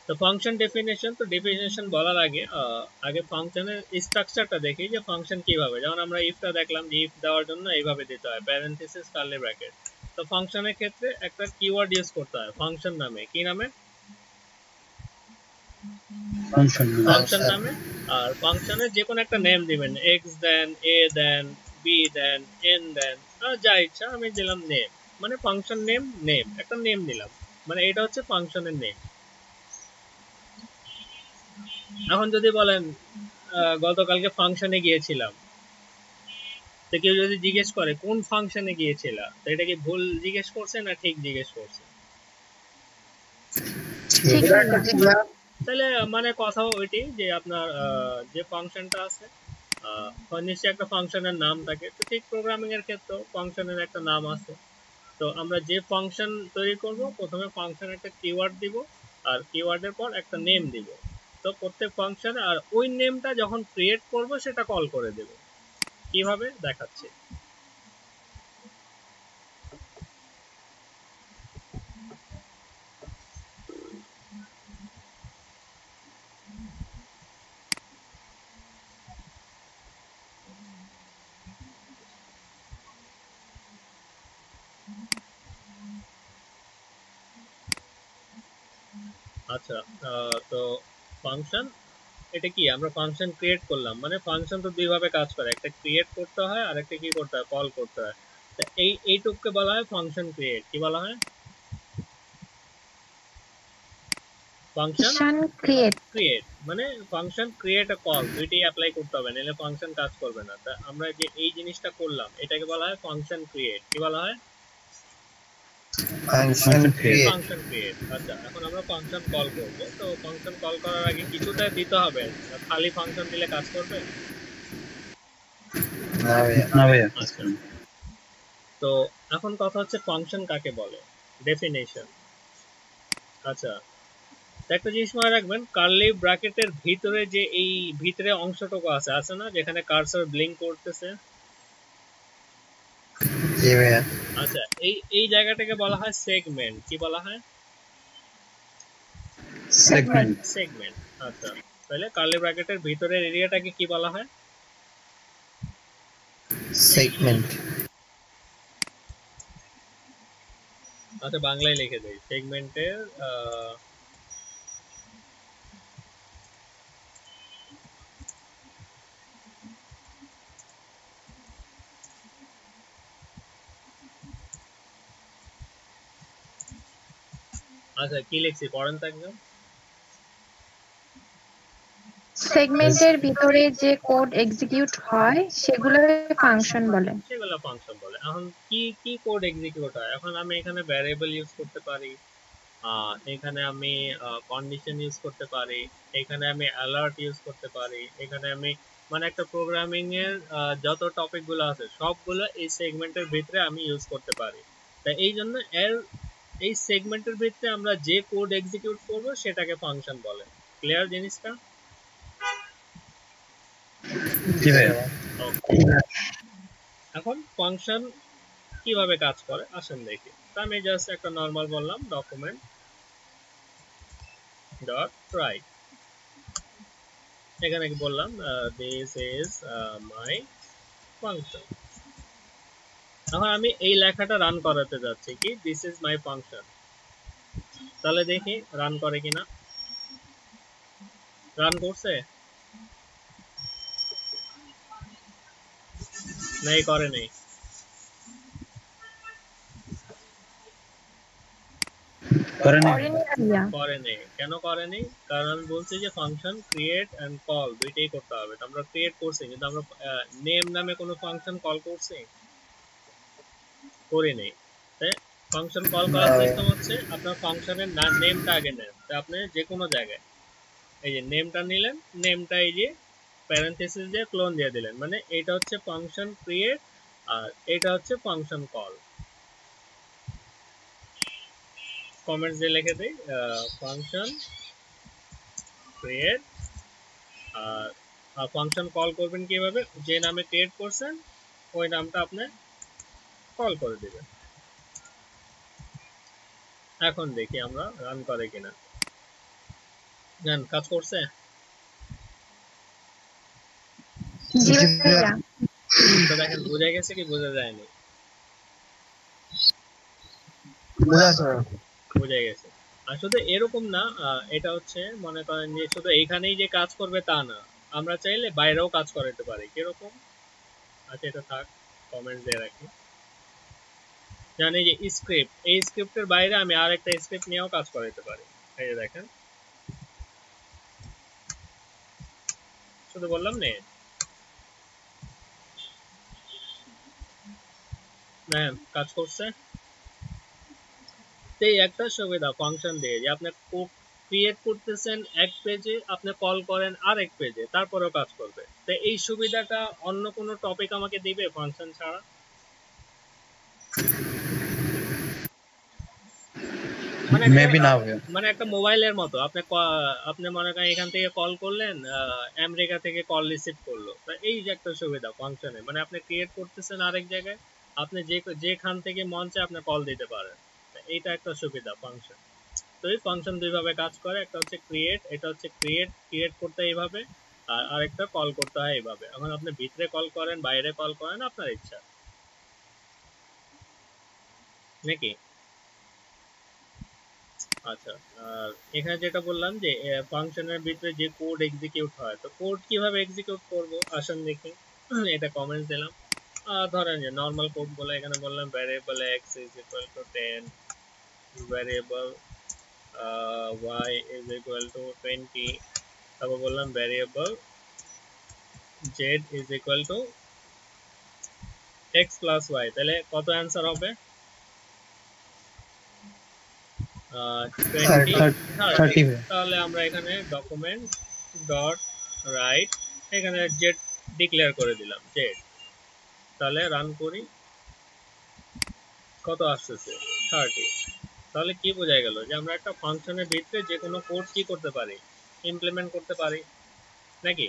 তো ফাংশন ডেফিনেশন, তো ডেফিনেশন বলার আগে আগে ফাংশনের স্ট্রাকচারটা দেখি যে ফাংশন কিভাবে, যেমন আমরা ইফটা দেখলাম যে ইফ দেওয়ার জন্য এইভাবে দিতে হয়, প্যারেনথেসিস কার্লি ব্র্যাকেট। তো ফাংশনের ক্ষেত্রে একটা কিওয়ার্ড ইউজ করতে হয় ফাংশন নামে, কি নামে? ফাংশন নামে। আর ফাংশনের যে কোনো একটা নেম দিবেন, এক্স দেন, এ দেন, বি দেন, এন দেন, যা ইচ্ছা আমি দিলাম নেম, মানে ফাংশন নেম, নেম একটা নেম দিলাম, মানে এটা হচ্ছে ফাংশনের নেম। এখন যদি বলেন গতকালকে ফাংশনে গিয়েছিলাম, তো কেউ যদি জিজ্ঞেস করে কোন ফাংশনে গিয়েছিলা, তো এটা কি ভুল জিজ্ঞেস করছে না ঠিক জিজ্ঞেস করছে? ঠিক না। তাহলে মানে কথা ওইটি যে আপনার যে ফাংশনটা আছে নিশ্চয়ই একটা ফাংশনের নাম থাকে, তো ঠিক প্রোগ্রামিং এর ক্ষেত্রেও ফাংশনের একটা নাম আছে। তো আমরা যে ফাংশন তৈরি করব, প্রথমে ফাংশনের একটা কিওয়ার্ড দিব, আর কিওয়ার্ডের পর একটা নেম দিব। তো প্রত্যেক ফাংশন আর ওই নেমটা যখন ক্রিয়েট করব সেটা কল করে দেব। কিভাবে দেখাচ্ছি। আচ্ছা, তো ফাংশন এটা কি, আমরা ফাংশন ক্রিয়েট করলাম, মানে ফাংশন তো দুই ভাবে কাজ করে, একটা ক্রিয়েট করতে হয় আর একটা কি করতে হয়, কল করতে হয়। তো এইটুকুকে বলা হয় ফাংশন ক্রিয়েট। কি বলা হয়? Function create. ক্রিয়েট মানে ফাংশন ক্রিয়েট আর কল দুইটাই অ্যাপ্লাই করতে হবে, নাহলে ফাংশন কাজ করবে না। তা আমরা যে এই জিনিসটা করলাম এটাকে বলা হয় ফাংশন ক্রিয়েট। কি বলা হয়? Function create. Function create. আচ্ছা, এখন আমরা ফাংশন কল করব। তো ফাংশন কল করার আগে কিছুটা দিতে হবে, খালি ফাংশন দিলে কাজ করবে না ভাইয়া। আচ্ছা, তো এখন কথা হচ্ছে ফাংশন কাকে বলে, ডেফিনেশন। আচ্ছা, একটা জিনিস মনে রাখবেন, কার্লি ব্র্যাকেটের ভিতরে যে এই ভিতরে অংশটুকু আছে না, যেখানে কার্সর ব্লিঙ্ক করতেছে। জি ভাইয়া। আচ্ছা, এই জায়গাটাকে বলা হয় সেগমেন্ট। কি বলা হয়? সেগমেন্ট। আচ্ছা, তাহলে কার্লি ব্র্যাকেটের ভিতরের এরিয়াটাকে কি বলা হয়? সেগমেন্ট। আচ্ছা, বাংলায় লিখে দেই, সেগমেন্টের আচ্ছা কি লিখছি পড়েন তো একদম। সেগমেন্টের ভিতরে যে কোড এক্সিকিউট হয় সেগুলো ফাংশন বলে। সেগুলো ফাংশন বলে। এখন কি কি কোড এক্সিকিউট হয়? এখন আমি এখানে ভ্যারিয়েবল ইউজ করতে পারি, এখানে আমি কন্ডিশন ইউজ করতে পারি, এখানে আমি অ্যালার্ট ইউজ করতে পারি, এখানে আমি মানে একটা প্রোগ্রামিং এর যত টপিক গুলো আছে সবগুলো এই সেগমেন্টের ভিতরে আমি ইউজ করতে পারি। তাই এই জন্য এই সেগমেন্টের ভিতরে আমরা যে কোড এক্সিকিউট করব সেটাকে ফাংশন বলে। ক্লিয়ার জিনিসটা? জি ভাইয়া। এখন ফাংশন কিভাবে কাজ করে আসেন দেখি। তো আমি জাস্ট একটা নরমাল বললাম ডকুমেন্ট ডট রাইট, এখানে কি বললাম দিস ইজ মাই ফাংশন। এখন আমি এই লেখাটা রান করাতে যাচ্ছি, কি দিস ইজ মাই ফাংশন। তাহলে দেখি রান করে কিনা। রান করছে নাই? করে নেই। করে নেই। কেন করে নেই? কারণ আমি বলছি যে ফাংশন ক্রিয়েট এন্ড কল দুইটাই করতে হবে। তো আমরা ক্রিয়েট করছি, কিন্তু আমরা নেম নামে কোনো ফাংশন কল করছি? করি নেই। তাই ফাংশন কল করার সিস্টেম হচ্ছে আপনার ফাংশনের নেমটা আগে নেন। তো আপনি যে কোনো জায়গায় এই যে নেমটা নিলেন, নেমটা এই যে প্যারেনথেসিস দিয়ে ক্লোন দিয়ে দিলেন, মানে এটা হচ্ছে ফাংশন ক্রিয়েট আর এটা হচ্ছে ফাংশন কল। কমেন্টস দিয়ে লিখে দেই ফাংশন ক্রিয়েট আর ফাংশন কল করবেন কিভাবে, যে নামে ক্রিয়েট করছেন ওই নামটা আপনি কল করে দিবেন। এখন দেখি আমরা রান করে কিনা। জান কাজ করছে? জি ভাইয়া। তো দেখেন বোঝা গেছে কি বোঝা যায়নি? বোঝা যাচ্ছে না। বোঝা গেছে। আর শুধু এরকম না, এটা হচ্ছে মনে করেন যে শুধু এইখানেই যে কাজ করবে তা না, আমরা চাইলে বাইরেও কাজ করাতে পারি। কিরকম? আচ্ছা এটা থাক, কমেন্ট দিয়ে রাখি। জানি যে স্ক্রিপ্ট, এই স্ক্রিপ্টের বাইরে আমি আরেকটা স্ক্রিপ্ট নিয়েও কাজ করাতে পারি। এই যে দেখেন, শুধু বললাম নে হ্যাঁ কাজ করছে। এই একটা সুবিধা ফাংশন দিয়ে যে আপনি ক্রিয়েট করতেছেন এক পেজে, আপনি কল করেন আরেক পেজে, তারপরেও কাজ করবে। তো এই সুবিধাটা অন্য কোনো টপিক আমাকে দিবে ফাংশন ছাড়া? মানে মেবি না ভাইয়া। মানে একটা মোবাইলের মতো আপনি আপনি মনে করেন এখান থেকে কল করলেন, আমেরিকা থেকে কল রিসিভ করলো। তো এই যে একটা সুবিধা ফাংশনে, মানে আপনি ক্রিয়েট করতেছেন আরেক জায়গায়, আপনি যেখান থেকে মন চায় আপনি কল দিতে পারেন। এইটা একটা সুবিধা ফাংশন। তো এই ফাংশন দুই ভাবে কাজ করে, একটা হচ্ছে ক্রিয়েট, এটা হচ্ছে ক্রিয়েট করতে এইভাবে, আর আরেকটা কল করতে হয় এইভাবে। এখন আপনি ভিতরে কল করেন বাইরে কল করেন আপনার ইচ্ছা নাকি। আচ্ছা, আর এখানে যেটা বললাম যে ফাংশনের ভিতরে যে কোড এক্সিকিউট হয়, তো কোড কিভাবে এক্সিকিউট করব আসুন দেখি। এটা কমেন্টস দিলাম। ধরেন যে নরমাল কোড বলে এখানে বললাম variable x is equal to 10, variable y is equal to 20, তারপর বললাম variable z is equal to x plus y, তাহলে কত অ্যান্সার হবে? 20, 30। তাহলে আমরা এখানে ডকুমেন্ট ডট রাইট, এখানে জেড ডিক্লেয়ার করে দিলাম জেড। তাহলে রান করি, কত আসতেছে? 30। তাহলে কি বোঝা গেল যে আমরা একটা ফাংশনের ভিতরে যে কোনো কোড কি করতে পারি, ইমপ্লিমেন্ট করতে পারি নাকি।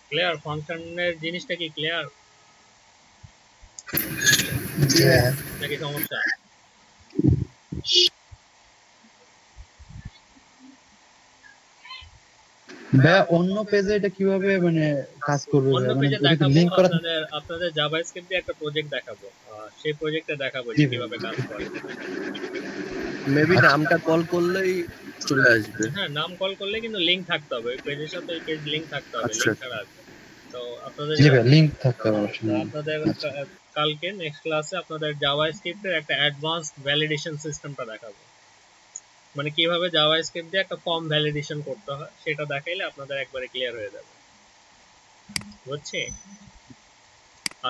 ক্লিয়ার? ফাংশনের জিনিসটা কি ক্লিয়ার নাকি সমস্যা? ভাইয়া অন্য পেজে এটা কিভাবে মানে কাজ করবে অন্য ভাইয়া? মানে পেজে ওটা কি দেখাবো, লিংক করা? আপনাদের জাভাস্ক্রিপ্ট দিয়ে একটা প্রজেক্ট দেখাবো, সেই প্রজেক্টে দেখাবো জি যে ভাই। কিভাবে কাজ করে। মেবি নামটা কল করলেই চলে আসবে। হ্যাঁ, নাম কল করলে কিন্তু লিংক থাকতে হবে, ওই পেজের সাথে ওই পেজ লিংক থাকতে হবে, আচ্ছা লিংক ছাড়া আসবে। তো আপনাদের জি ভাই, লিংক থাকতে হবে তো অবশ্যই। আপনাদের আচ্ছা কালকে নেক্সট ক্লাসে আপনাদের জাভাস্ক্রিপ্টের একটা অ্যাডভান্স ভ্যালিডেশন সিস্টেমটা দেখাবো, মানে কিভাবে জাভাস্ক্রিপ্ট দিয়ে একটা ফর্ম ভ্যালিডেশন করতে হয় সেটা দেখাইলে আপনাদের একবারে ক্লিয়ার হয়ে যাবে। বুঝছি?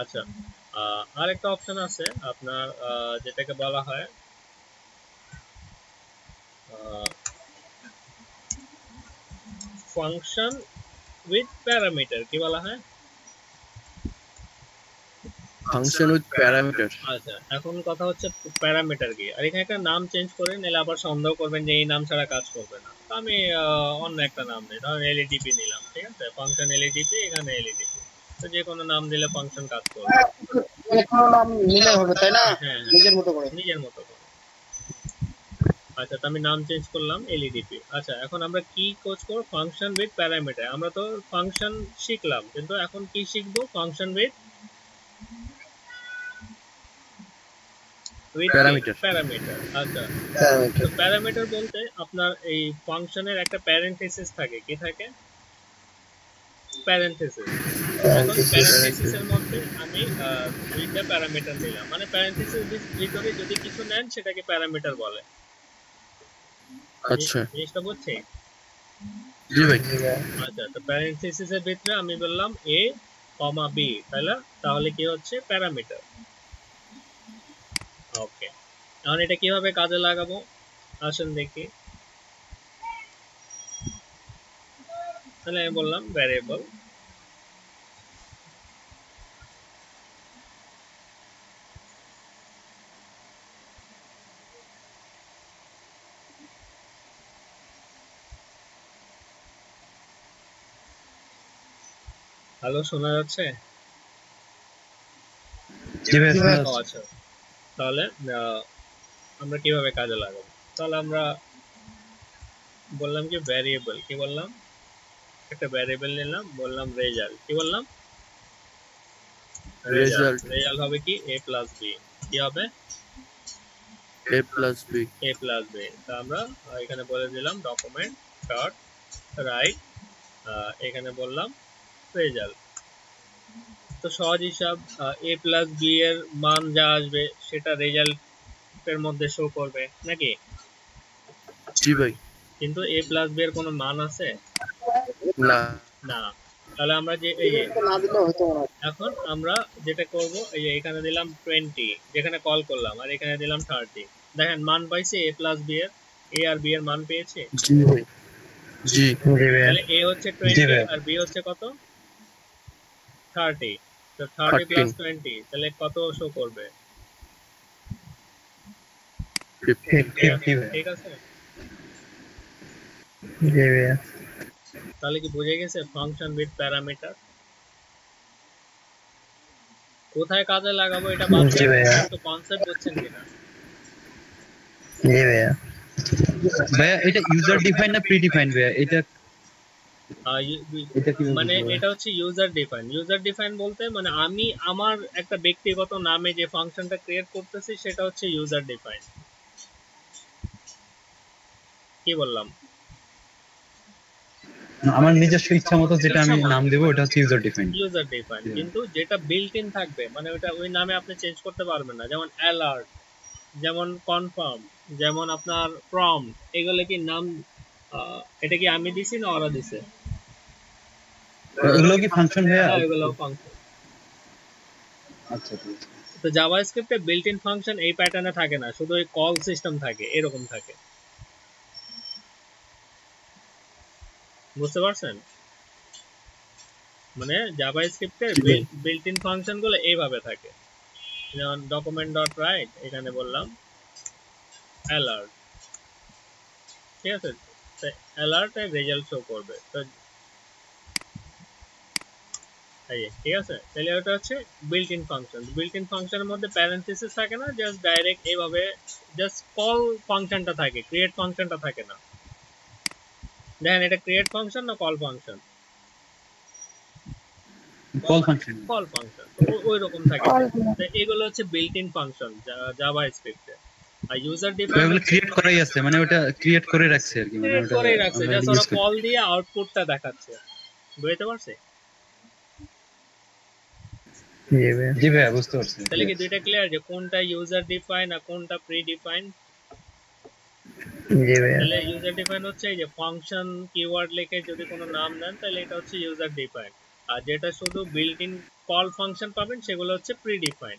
আচ্ছা, আরেকটা অপশন আছে আপনার, যেটাকে বলা হয় ফাংশন উইথ প্যারামিটার। কি বলা হয়? Function with parameter. আচ্ছা, এখন কথা হচ্ছে প্যারামিটার কি, আর এখানে একটা নাম চেঞ্জ করে নিলে আবার সন্দেহ করবেন যে এই নাম ছাড়া কাজ করবে না। তো আমি অন্য একটা নাম দিই, ধরেন এলইডিপি নিলাম, ঠিক আছে, ফাংশন এলইডিপি, এখানে এলইডিপি। তো যে কোনো নাম দিলে ফাংশন কাজ করবে। যে কোনো নাম নিলে হবে তাই না? হ্যাঁ নিজের মতো করে। নিজের মতো করে। আচ্ছা, তো আমি নাম চেঞ্জ করলাম এলইডিপি। আচ্ছা, এখন আমরা কি কোচ করব? Function with parameter. আমরা তো ফাংশন শিখলাম, কিন্তু এখন কি শিখবো? Function with parameter. প্যারামিটার। আচ্ছা, তো প্যারামিটার বলতে আপনার এই ফাংশনের একটা প্যারেন্থেসিস থাকে। কি থাকে? প্যারেন্থেসিস। এখন প্যারেন্থেসিসের মধ্যে আমি দুইটা প্যারামিটার নিলাম, মানে প্যারেন্থেসিস ভিতরে যদি কিছু নেন সেটাকে প্যারামিটার বলে। আচ্ছা জিনিসটা বুঝছি? জি ভাই। আচ্ছা, তো প্যারেন্থেসিসের ভিতরে আমি বললাম a, b, তাহলে কি হচ্ছে? প্যারামিটার। ওকে, এখন এটা কিভাবে কাজে লাগাবো আসুন দেখি। তাহলে আমি বললাম ভ্যারিয়েবল হ্যালো, শোনা যাচ্ছে? জি ভাইয়া শোনা ও যাচ্ছে। আচ্ছা, তাহলে আমরা কিভাবে কাজে লাগাবো? তাহলে আমরা বললাম কি ভ্যারিয়েবল, কি বললাম, একটা ভ্যারিয়েবল নিলাম, বললাম রেজাল্ট, কি বললাম, রেজাল্ট। রেজাল্ট রেজাল্ট হবে কি a প্লাস b, কি হবে a plus b। a plus b। তা আমরা এখানে বলে দিলাম ডকুমেন্ট ডট রাইট, এখানে বললাম রেজাল্ট। তো সহজ হিসাব, a প্লাস b এর মান যা আসবে সেটা রেজাল্টের মধ্যে শো করবে নাকি? জি ভাই। কিন্তু a প্লাস b এর কোনো মান আছে না। না। তাহলে আমরা যে এই যে না দিলে হতো না। এখন আমরা যেটা করব, এই যে এখানে দিলাম 20 যেখানে কল করলাম, আর এখানে দিলাম 30। দেখেন মান পাইছে a প্লাস b এর, a আর b এর মান পেয়েছে। জি ভাই। জি। তাহলে a হচ্ছে 20 আর b হচ্ছে কত, 30। তো 30 প্লাস 20 তাহলে কত শো করবে? 50। ঠিক আছে, জি ভাইয়া। তাহলে কি বুঝে গেছে ফাংশন উইথ প্যারামিটার কোথায় কাজে লাগাবো এটা বাদ জি ভাইয়া। তো কনসেপ্ট বুঝছেন কিনা? জি ভাইয়া। ভাইয়া এটা ইউজার ডিফাইন না প্রি ডিফাইন ভাইয়া? এটা এটা কি মানে এটা হচ্ছে ইউজার ডিফাইন। ইউজার ডিফাইন বলতে মানে আমি আমার একটা ব্যক্তিগত নামে যে ফাংশনটা ক্রিয়েট করতেছি সেটা হচ্ছে ইউজার ডিফাইন। কি বললাম? আমার নিজস্ব ইচ্ছা মতো যেটা আমি নাম দেব ওটা হচ্ছে ইউজার ডিফাইন। ইউজার ডিফাইন, কিন্তু যেটা বিল্ট ইন থাকবে মানে ওটা ওই নামে আপনি চেঞ্জ করতে পারবেন না। যেমন অ্যালার্ট, যেমন কনফার্ম, যেমন আপনার প্রম্পট, এগুলো কি নাম এটা কি আমি দিছি না ওরা দিছে? এগুলো কি ফাংশন ভাইয়া? হ্যাঁ, এগুলো ফাংশন। আচ্ছা ঠিক আছে। তো জাভাস্ক্রিপ্টে বিল্ট ইন ফাংশন এই প্যাটার্নে থাকে না, শুধু ওই কল সিস্টেম থাকে, এরকম থাকে। বুঝতে পারছেন? মানে জাভাস্ক্রিপ্টের বিল্ট ইন ফাংশন গুলো এইভাবে থাকে। যেমন ডকুমেন্ট ডট রাইট, এখানে বললাম অ্যালার্ট, ঠিক আছে, অ্যালার্ট এর রেজাল্ট শো করবে। তো ঠিক আছে, তাহলে ওটা হচ্ছে built in function. Built in ফাংশনের মধ্যে প্যারেন্থেসিস থাকে না, জাস্ট ডাইরেক্ট এইভাবে জাস্ট কল ফাংশনটা থাকে, ক্রিয়েট ফাংশনটা থাকে না। দেখেন এটা ক্রিয়েট ফাংশন না call function? Call function. Call function ওই রকম থাকে। তো এগুলো হচ্ছে বিল্ট ইন ফাংশন জাভাস্ক্রিপ্টে। আর ইউজার ডিফাইন এগুলো ক্রিয়েট করাই আছে, মানে ওটা ক্রিয়েট করে রাখছে আর কি, মানে ক্রিয়েট ওটা করেই রাখছে, জাস্ট ওরা কল দিয়ে আউটপুটটা দেখাচ্ছে। বুঝতে পারছে? জি ভাইয়া বুঝতে পারছি। তাহলে কি দুইটা ক্লিয়ার যে কোনটা ইউজার ডিফাইন আর কোনটা প্রি ডিফাইন? জি ভাইয়া। তাহলে ইউজার ডিফাইন হচ্ছে এই যে ফাংশন কিওয়ার্ড লিখে যদি কোনো নাম দেন তাহলে এটা হচ্ছে ইউজার ডিফাইন, আর যেটা শুধু বিল্ট ইন কল ফাংশন পাবেন সেগুলো হচ্ছে প্রি ডিফাইন।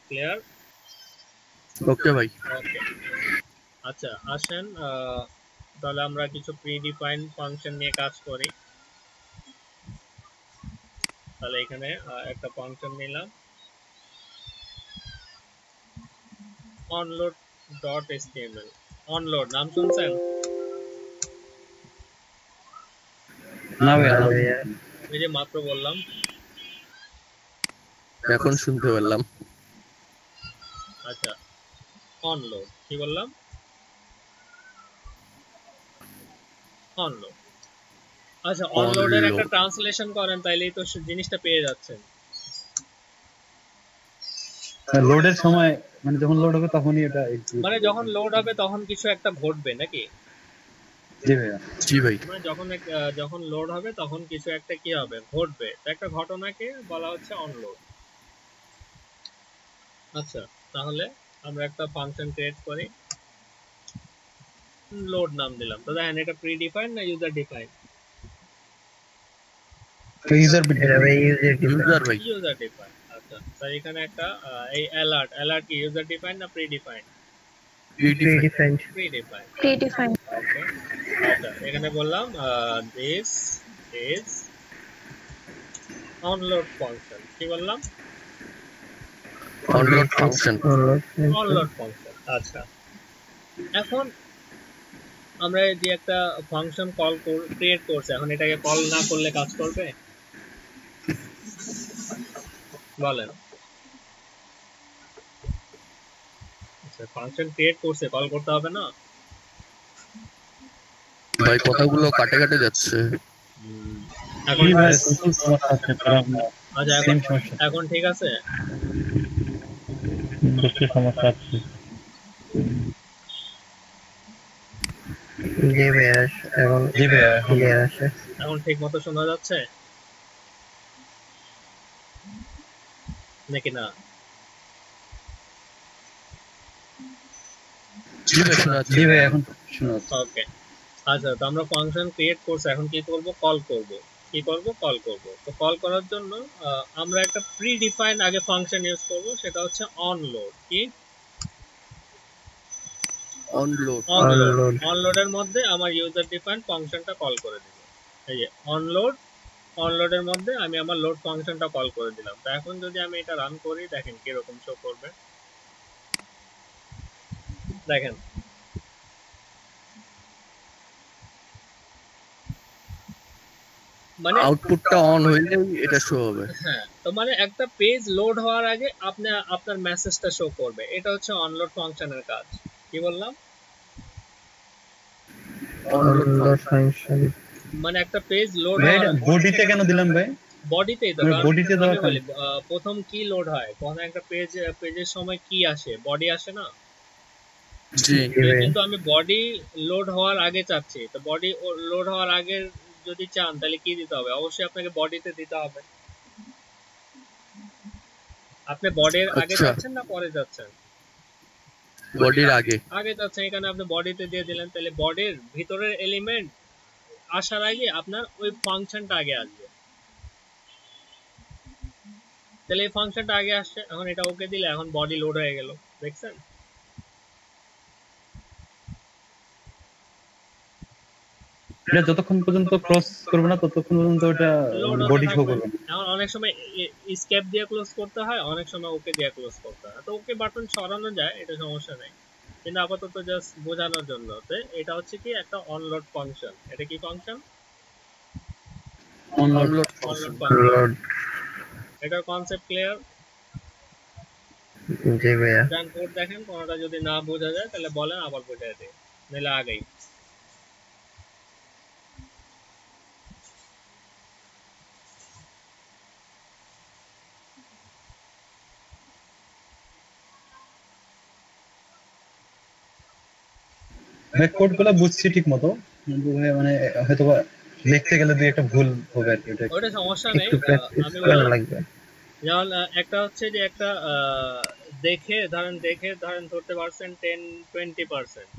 ক্লিয়ার? ওকে ভাই। ওকে, আচ্ছা আসেন তাহলে আমরা কিছু প্রি ডিফাইন ফাংশন নিয়ে কাজ করি। তাহলে এখানে একটা ফাংশন নিলাম onload.html। অনলোড নাম শুনছেন? না ভাইয়া। এই যে মাত্র বললাম। এখন শুনতে পারলাম। আচ্ছা, অনলোড কি বললাম? অনলোড। আচ্ছা, অনলোডের একটা ট্রান্সলেশন করেন তাইলেই তো জিনিসটা পেয়ে যাচ্ছেন। লোডের সময় মানে যখন লোড হবে তখনই এটা মানে যখন লোড হবে তখন কিছু একটা ঘটবে নাকি? জি ভাইয়া। জি ভাই। মানে যখন লোড হবে তখন কিছু একটা কি হবে, ঘটবে। একটা ঘটনাকে বলা হচ্ছে অনলোড। আচ্ছা, তাহলে আমরা একটা ফাংশন ক্রিয়েট করি, লোড নাম দিলাম। তো দেখেন এটা প্রি ডিফাইন না ইউজার ডিফাইন? ইউজার ভাই। User define. আচ্ছা, তাই এখানে একটা এই অ্যালার্ট কি ইউজার ডিফাইন না predefine? Predefine. Okay, আচ্ছা এখানে বললাম দিস ইজ অনলোড ফাংশন। কি বললাম? Onload function. Onload function. আচ্ছা, এখন আমরা যে একটা ফাংশন কল ক্রিয়েট করছে, এখন এটাকে কল না করলে কাজ করবে? বলেন। আচ্ছা, ফাংশন ক্রিয়েট করছে, কল করতে হবে না? ভাই কথাগুলো কাটে কাটে যাচ্ছে। এখন কি ভাই প্রচুর সমস্যা আছে কারণ আচ্ছা, সেম সমস্যা। এখন ঠিক আছে? প্রচুর সমস্যা আছে। জি ভাইয়া এখন জি ভাইয়া এখন ক্লিয়ার আছে। এখন ঠিক মতো শোনা যাচ্ছে নাকি না? জি ভাই শোনা যাচ্ছে। জি ভাই এখন শোনা যাচ্ছে। ওকে, আচ্ছা, তো আমরা ফাংশন ক্রিয়েট করছি, এখন কি করব? কল করব। কি করব? কল করব। তো কল করার জন্য আমরা একটা প্রি ডিফাইন্ড আগে ফাংশন ইউজ করব, সেটা হচ্ছে অনলোড। কি? অনলোড। অনলোড। অনলোডের মধ্যে আমার ইউজার ডিফাইন্ড ফাংশনটা কল করে দিব। এই যে অনলোড, অনলোডের মধ্যে আমি আমার লোড ফাংশনটা কল করে দিলাম। তো এখন যদি আমি এটা রান করি, দেখেন কি রকম শো করবে। দেখেন, মানে আউটপুটটা অন হইলে এটা শো হবে। হ্যাঁ, তো মানে একটা পেজ লোড হওয়ার আগে আপনি আপনার মেসেজটা শো করবে। এটা হচ্ছে অনলোড ফাংশনের কাজ। কি বললাম? অনলোড ফাংশন মানে একটা পেজ লোড ভাই হওয়ার বডিতে কেন দিলাম ভাই? বডিতেই তো, ওই কারণ বডিতে দেওয়া আমি বলি প্রথম কি লোড হয়, কোন একটা পেজের সময় কি আসে? বডি আসে না? জি কিন্তু আমি বডি লোড হওয়ার আগে চাচ্ছি, তো বডি লোড হওয়ার আগে যদি চান তাহলে কি দিতে হবে? অবশ্যই আপনাকে বডিতে দিতে হবে। আপনি বডির আগে আচ্ছা। যাচ্ছেন না পরে যাচ্ছেন? বডির আগে। আগে যাচ্ছেন, এখানে আপনি বডিতে দিয়ে দিলেন, তাহলে বডির ভিতরের এলিমেন্ট আসার আগে আপনার ওই ফাংশনটা আগে আসবে। তাহলে এই ফাংশনটা আগে আসছে, এখন এটা ওকে দিলে এখন বডি লোড হয়ে গেল। দেখছেন? এটা যতক্ষণ পর্যন্ত ক্রস করবে না ততক্ষণ পর্যন্ত ওটা লোড বডি হতে শো থাকবে। করবে না। এখন অনেক সময় এসকেপ দিয়ে ক্লোজ করতে হয়, অনেক সময় ওকে দিয়ে ক্লোজ করতে হয়। তো ওকে বাটন সরানো যায়, এটা সমস্যা নেই, কিন্তু আপাতত জাস্ট বোঝানোর জন্য। তো এটা হচ্ছে কি একটা অনলোড ফাংশন। এটা কি ফাংশন? অনলোড অনলোড অনলোড ফাংশন। ফাংশন। এটার কনসেপ্ট ক্লিয়ার? জি ভাইয়া দেন কোড দেখেন, কোনটা যদি না বোঝা যায় তাহলে বলেন, আবার বোঝাই দিই, নাহলে আগেই। ভাই কোড গুলো বুঝছি ঠিক মতো, কিন্তু ভাই মানে হয়তো বা লিখতে গেলে দুই একটা ভুল হবে আর কি। ওটা ওটা সমস্যা নেই। একটু প্র্যাকটিস আমি করা বললাম, লাগবে। যেমন একটা হচ্ছে যে একটা দেখে ধরেন ধরতে পারছেন 10-20%,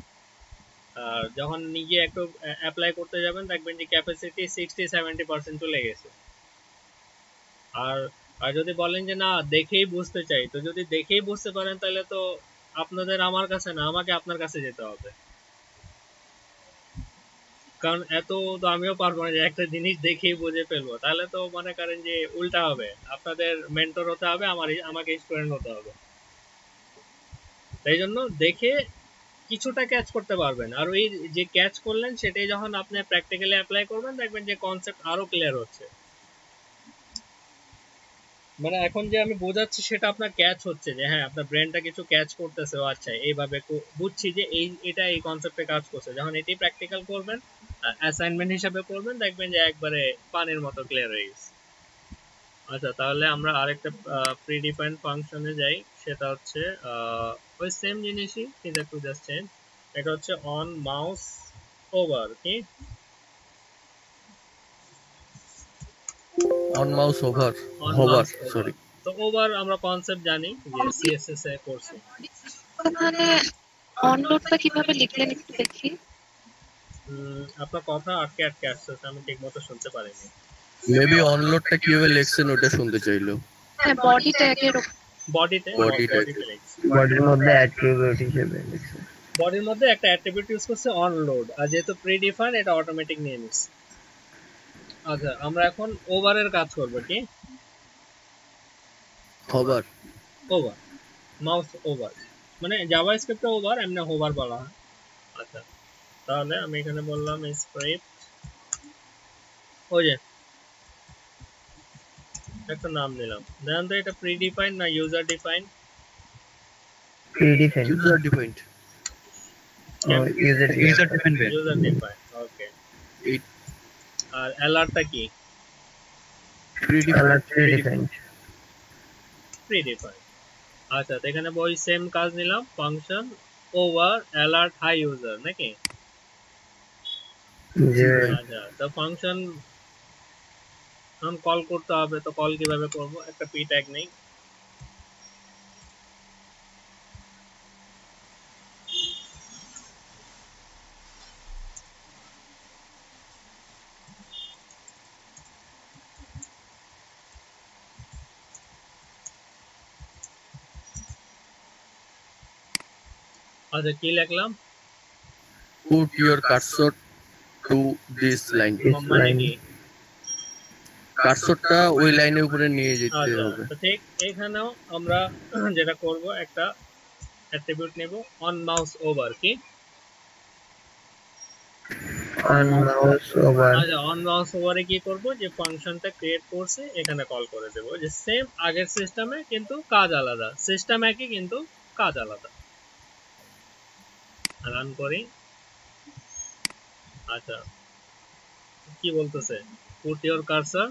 আর যখন নিজে একটু অ্যাপ্লাই করতে যাবেন দেখবেন যে ক্যাপাসিটি 60-70% চলে গেছে। আর আর যদি বলেন যে না দেখেই বুঝতে চাই, তো যদি দেখেই বুঝতে পারেন তাহলে তো আপনাদের আমার কাছে না, আমাকে আপনার কাছে যেতে হবে। কারণ এত তো আমিও পারবো না যে একটা জিনিস দেখেই বুঝে ফেলবো, তাহলে তো মনে করেন যে উল্টা হবে, আপনাদের মেন্টর হতে হবে, আমাকে স্টুডেন্ট হতে হবে। তাই জন্য দেখে কিছুটা ক্যাচ করতে পারবেন, আর ওই যে ক্যাচ করলেন সেটাই যখন আপনি প্র্যাকটিক্যালি অ্যাপ্লাই করবেন দেখবেন যে কনসেপ্ট আরো ক্লিয়ার হচ্ছে। মানে এখন যে আমি বোঝাচ্ছি সেটা আপনার ক্যাচ হচ্ছে, যে হ্যাঁ আপনার ব্রেনটা কিছু ক্যাচ করতেছে, ও আচ্ছা এইভাবে বুঝছি যে এটা এই কনসেপ্টে কাজ করছে। যখন এটি প্র্যাকটিক্যাল করবেন, অ্যাসাইনমেন্ট হিসাবে করবেন, দেখবেন যে একবারে পানির মতো ক্লিয়ার হয়ে গেছে। আচ্ছা, তাহলে আমরা আরেকটা প্রিডিফাইন্ড ফাংশনে যাই, সেটা হচ্ছে ওই সেম জিনিসই কিন্তু একটু জাস্ট চেঞ্জ। এটা হচ্ছে অন মাউস ওভার। কি? On mouse over on hover mouse sorry. Over. তো ওভার আমরা কনসেপ্ট জানি যে সিএসএস এ করছি। ওখানে অনলোডটা কিভাবে লিখলেন একটু দেখি। আপনার কথা আটকে আটকে আসছে, আমি ঠিক মতো শুনতে পারিনি। মেবি অনলোডটা কিভাবে লেখছেন ওটা শুনতে চাইলো। হ্যাঁ, বডি ট্যাগের বডিতে Body tag. লিখছি। বডির মধ্যে অ্যাট্রিবিউট হিসেবে লিখছে। বডির মধ্যে একটা অ্যাট্রিবিউট ইউজ করছে অনলোড, আর যেহেতু প্রিডিফাইন এটা অটোমেটিক নিয়ে নিচ্ছে। আচ্ছা, আমরা এখন ওভারের কাজ করব। কি? হোভার। ওভার, মাউস ওভার, মানে জাভাস্ক্রিপ্টে ওভার, এমনি হোভার বলা হয়। আচ্ছা, তাহলে আমি এখানে বললাম স্ক্রিপ্ট, ওই যে একটা নাম দিলাম, দেন তো এটা প্রিডিফাইন না user define? Predefine user defined. User user dependent. User define, okay. এই আর অ্যালার্টটা কি? প্রিডিফাইন্ড। Predefine predefine. আচ্ছা, তো এখানে ওই সেম কাজ নিলাম, function over alert hi user নাকি? যে আচ্ছা, তো ফাংশন কল করতে হবে, তো কল কিভাবে করব? একটা পি ট্যাগ নেই, আচ্ছা কি লিখলাম? Put your cursor to this line. মানে কি? কার্সরটা ওই লাইনের উপরে নিয়ে যেতে আচ্ছা, হবে। তো ঠিক এখানেও আমরা যেটা করব, একটা অ্যাট্রিবিউট নেব অন মাউস ওভার। কি? অন মাউস ওভার আচ্ছা, অন মাউস ওভারে কি করব, যে ফাংশনটা ক্রিয়েট করছে এখানে কল করে দেব, যে সেম আগের সিস্টেমে কিন্তু কাজ আলাদা, সিস্টেম একই কিন্তু কাজ আলাদা। রান করি। আচ্ছা, কি বলতেছে? Put your cursor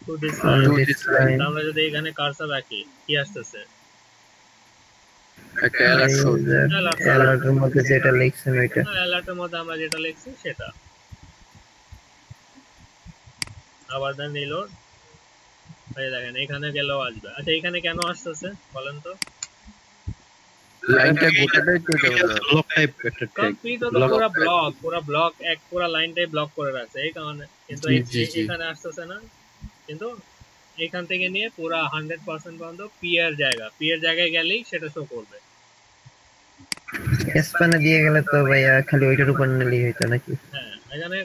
to this on line. This line আমরা যদি এখানে কার্সর রাখি কি আসতেছে? একটা অ্যালার্ট শো। অ্যালার্টের মধ্যে যেটা লিখছেন ওইটা অ্যালার্টের মধ্যে আমরা যেটা লিখছি সেটা। আবার দেন রিলোড, এই দেখেন এখানে গেলেও আসবে। আচ্ছা, এখানে কেন আসতেছে বলেন তো? লাইনটা গোটাটাই তো যাবে। ব্লক টাইপ একটা ট্যাগ। কমপ্লিট তো পুরো ব্লক এক পুরো লাইনটাই ব্লক করে রাখছে এই কারণে, কিন্তু এখানে আসতেছে না। কিন্তু এখান থেকে নিয়ে পুরো 100% পর্যন্ত পি এর জায়গায় গেলেই সেটা শো করবে। স্প্যানে দিয়ে গেলে তো ভাইয়া খালি ওইটার উপর নিলেই হইতো নাকি? হ্যাঁ, এখানে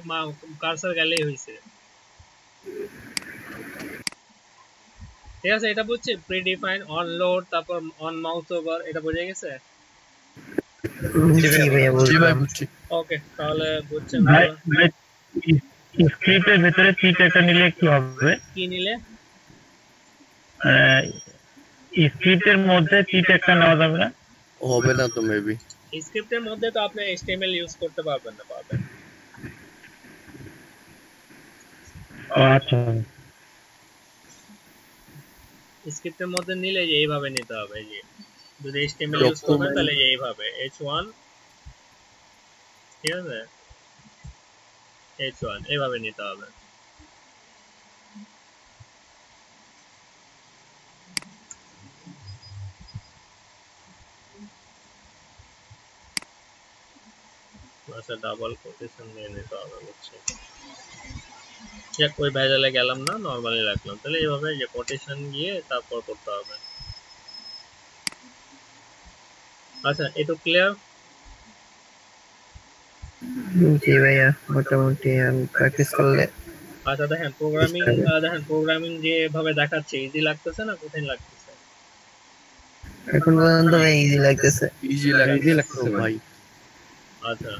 কার্সর গেলেই হইছে। ঠিক আছে, এটা বুঝছি। প্রিডিফাইন, অন লোড, তারপর অন মাউস ওভার, এটা বোঝা গেছে? জি ভাইয়া জি ভাই বুঝলাম। বুঝছি। ওকে, তাহলে বুঝছেন। স্ক্রিপ্টের ভিতরে চিট একটা নিলে কি হবে? কি নিলে? স্ক্রিপ্টের মধ্যে চিট একটা নেওয়া যাবে না? হবে না তো মেবি। স্ক্রিপ্টের মধ্যে তো আপনি HTML ইউজ করতে পারবেন না। পারবেন। ও আচ্ছা, স্ক্রিপ্টের মধ্যে নিলে যে এইভাবে নিতে হবে, যে যদি HTML ইউজ করবেন তাহলে এইভাবে H1, ঠিক আছে, H1 এইভাবে নিতে হবে। আচ্ছা, ডাবল কোটেশন দিয়ে নিতে হবে, বুঝছি। ওই ভেজালে গেলাম না, নরমালি রাখলাম। তাহলে এইভাবে যে কোটেশন গিয়ে তারপর করতে হবে। আচ্ছা, এটা ক্লিয়ার? জি ভাইয়া মোটামুটি আমি প্র্যাকটিস করলে। আচ্ছা, দেখেন প্রোগ্রামিং যেভাবে দেখাচ্ছে ইজি লাগতেছে না কঠিন লাগতেছে? এখন পর্যন্ত ভাই ইজি লাগতেছে। ইজি লাগতেছে ভাই। আচ্ছা,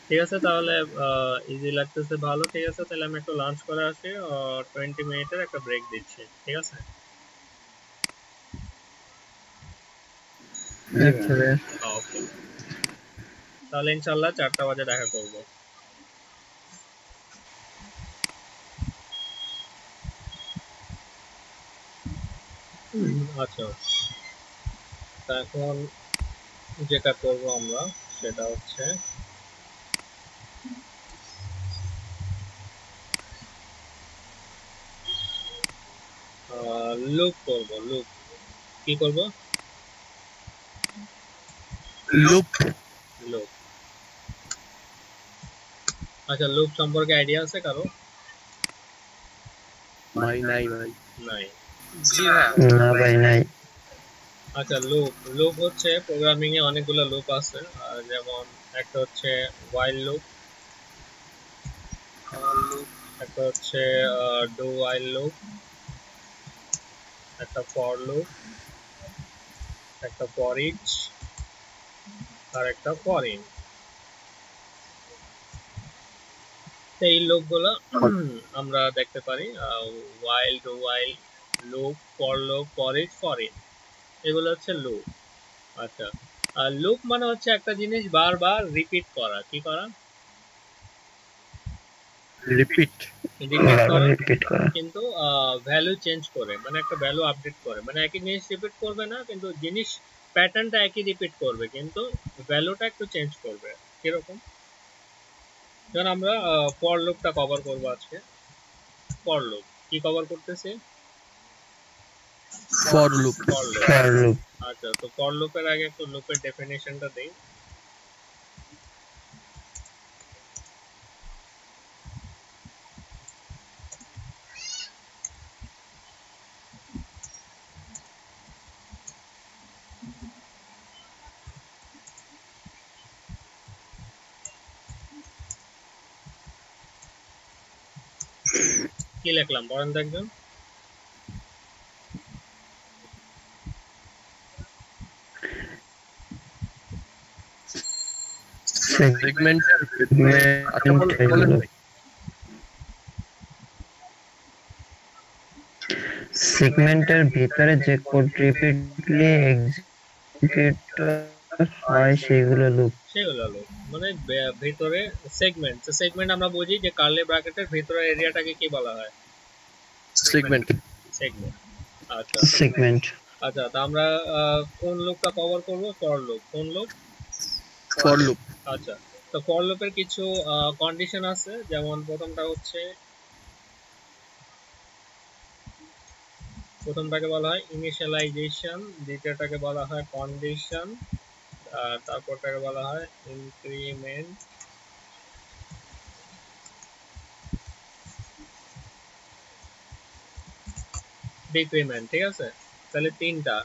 ঠিক আছে, তাহলে ইজি লাগতেছে, ভালো। ঠিক আছে, তাহলে আমি একটু লাঞ্চ করে আসি, 20 মিনিটের একটা ব্রেক দিচ্ছি। ঠিক আছে? আচ্ছা ভাইয়া। ওকে, তাহলে ইনশাল্লাহ 4টা বাজে দেখা করব। আচ্ছা, এখন যেটা করব আমরা সেটা হচ্ছে লুপ করব। লুপ কি করব? লুপ। লুপ। আচ্ছা, লুপ সম্পর্কে আইডিয়া আছে কারো? ভাই নাই ভাই। নাই। না ভাই নাই। আচ্ছা, লুপ হচ্ছে প্রোগ্রামিং এ অনেকগুলো লুপ আছে। যেমন একটা হচ্ছে while লুপ, একটা হচ্ছে do while লুপ, একটা for লুপ, একটা for each, আর একটা for in। এই লুপগুলো আমরা দেখতে পারি while to while loop, for loop, for each, for in, এগুলো হচ্ছে লুপ। আচ্ছা, আর লুপ মানে হচ্ছে একটা জিনিস বারবার রিপিট করা। কি করা? রিপিট রিপিট করা, রিপিট করা। কিন্তু ভ্যালু চেঞ্জ করে, মানে একটা ভ্যালু আপডেট করে, মানে একই জিনিস রিপিট করবে না, কিন্তু জিনিস প্যাটার্নটা একই রিপিট করবে, কিন্তু ভ্যালুটা একটু চেঞ্জ করবে। কিরকম? যেমন আমরা ফর লুপটা কভার করব আজকে। ফর লুপ কি কভার করতেছি? For loop. For loop. For loop. আচ্ছা, তো ফর লুপের আগে একটু লুপের ডেফিনেশনটা দেই। কি লিখলাম বলেন তো একজন? সেগমেন্টের আচ্ছা বলেন ভাই। সেগমেন্টের ভিতরে যে কোড রিপিটলি এক্সিকিউট হয় সেগুলো লুপ। সেগুলো লুপ মানে ভিতরে সেগমেন্ট। সেগমেন্ট আমরা বুঝি যে কার্লি ব্র্যাকেটের ভিতরের এরিয়াটাকে কি বলা হয়? সেগমেন্ট। সেগমেন্ট। আচ্ছা সেগমেন্ট। আচ্ছা, তা আমরা কোন লুপটা কভার করব? For loop. কোন লুপ? For loop. আচ্ছা, তো ফর লুপের কিছু কন্ডিশন আছে, যেমন প্রথমটাকে বলা হয় ইনিশিয়ালাইজেশন, দ্বিতীয়টাকে বলা হয় কন্ডিশন, আর তারপরটাকে বলা হয় ইনক্রিমেন্ট, ডিক্রিমেন্ট। ঠিক আছে, তাহলে তিনটা,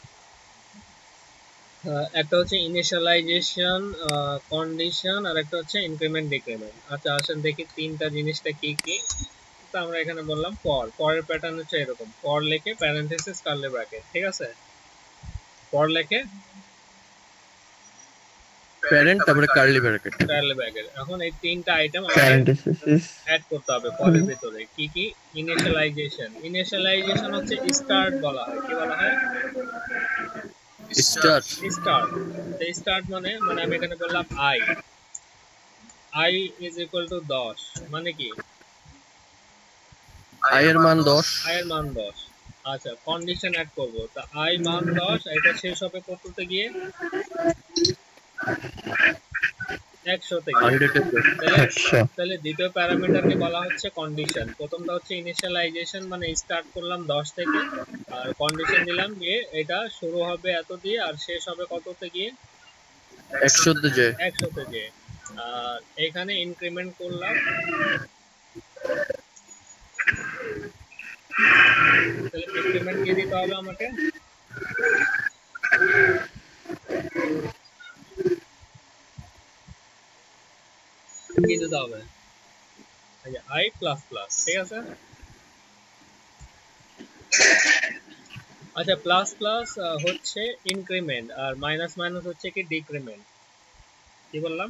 একটা হচ্ছে ইনিশিয়ালাইজেশন, কন্ডিশন, আর একটা হচ্ছে ইনক্রিমেন্ট, ডিক্রিমেন্ট। আচ্ছা আসেন দেখি তিনটা জিনিসটা কি কি। তো আমরা এখানে বললাম ফরের প্যাটার্ন হচ্ছে এরকম, ফর লেখে প্যারেনথেসিস কার্লি ব্র্যাকেট। ঠিক আছে, ফর লেখে প্যারেন্ট তারপরে কার্লি ব্র্যাকেট। Curly bracket. এখন এই তিনটা আইটেম প্যারেনথেসিস অ্যাড করতে হবে ফরের ভিতরে। কি কি? ইনিশিয়ালাইজেশন। ইনিশিয়ালাইজেশন হচ্ছে স্টার্ট বলা হয়। কি বলা হয়? স্টার্ট। স্টার্ট। স্টার্ট মানে আমি এখানে বললাম i is equal to 10, মানে কি? i এর মান 10। i এর মান 10। আচ্ছা, কন্ডিশন অ্যাড করব। তা i মান 10, এটা শেষ হবে কততে গিয়ে? 100 তে গিয়ে। তাহলে দ্বিতীয় প্যারামিটারকে বলা হচ্ছে কন্ডিশন। প্রথমটা হচ্ছে ইনিশিয়ালাইজেশন, মানে স্টার্ট করলাম 10 থেকে, আর কন্ডিশন দিলাম যে এটা শুরু হবে এত দিয়ে আর শেষ হবে কততে গিয়ে? 100 তে যায়। 100 তে গিয়ে। আর এখানে ইনক্রিমেন্ট করলাম, তাহলে ইনক্রিমেন্ট কি দিতে হবে আমাকে? কি দিতে হবে? i plus plus. ঠিক আছে, আচ্ছা প্লাস প্লাস হচ্ছে ইনক্রিমেন্ট, আর মাইনাস মাইনাস হচ্ছে কি ডিক্রিমেন্ট। কি বললাম?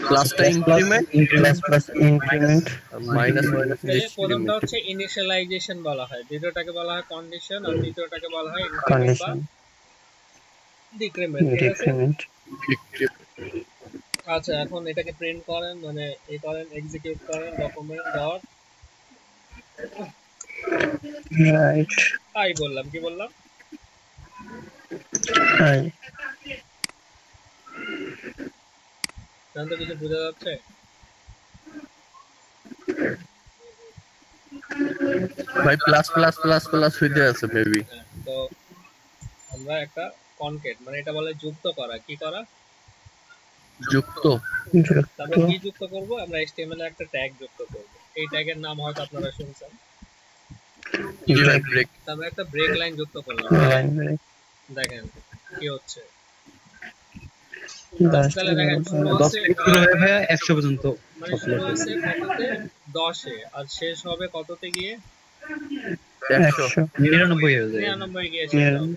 প্লাসটা increment, plus plus increment, minus minus প্রথমটা হচ্ছে ইনিশিয়ালাইজেশন বলা হয়, দ্বিতীয়টাকে বলা হয় কন্ডিশন, আর তৃতীয়টাকে বলা হয় ইনক্রিমেন্ট বা কন্ডিশন, ডিক্রিমেন্ট। ঠিক আছে, ডিক্রিমেন্ট। আচ্ছা এখন এটাকে প্রিন্ট করেন, মানে এই করেন, এক্সিকিউট করেন, ডকুমেন্ট ডট রাইট। আই বললাম। কি বললাম? আই। জান তো কিছু বোঝা যাচ্ছে? ভাই প্লাস প্লাস প্লাস প্লাস হইতে আছে মেবি। তো আমরা একটা কনকেট, মানে এটা বলে যুক্ত করা। কি করা? যুক্ত। তারপর কি যুক্ত করব? আমরা HTML এ একটা ট্যাগ যুক্ত করব। এই ট্যাগের নাম হয়তো আপনারা শুনছেন। ব্রেক। আমরা একটা ব্রেক লাইন যুক্ত করলাম। Line break. দেখেন কি হচ্ছে। 10 তাহলে দেখেন শুরু 10 হচ্ছে থেকে শুরু হয়ে 100 পর্যন্ত মানে শুরু হচ্ছে কততে? 10 এ, আর শেষ হবে কততে গিয়ে? 100 99 হয়ে যায়। 99 গিয়ে শেষ হবে।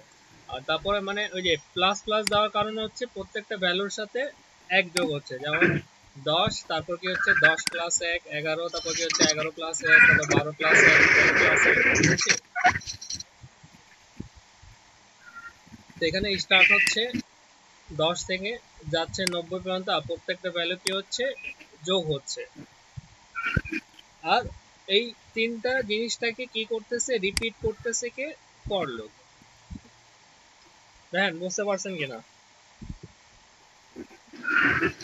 আর তারপরে মানে ওই যে প্লাস প্লাস দেওয়ার কারণে হচ্ছে প্রত্যেকটা ভ্যালুর সাথে 1 যোগ হচ্ছে। যেমন 10, তারপর কি হচ্ছে 10 প্লাস 1 11, তারপর কি হচ্ছে 11 প্লাস 1 তারপর 12 প্লাস 1 13 প্লাস 1, ঠিক আছে? তো এখানে স্টার্ট হচ্ছে 10 থেকে যাচ্ছে 90 পর্যন্ত, আর প্রত্যেকটা ভ্যালু কি হচ্ছে যোগ হচ্ছে। আর এই তিনটা জিনিসটাকে কি করতেছে, রিপিট করতেছে কে, ফর লুপ। দেখেন বুঝতে পারছেন কিনা?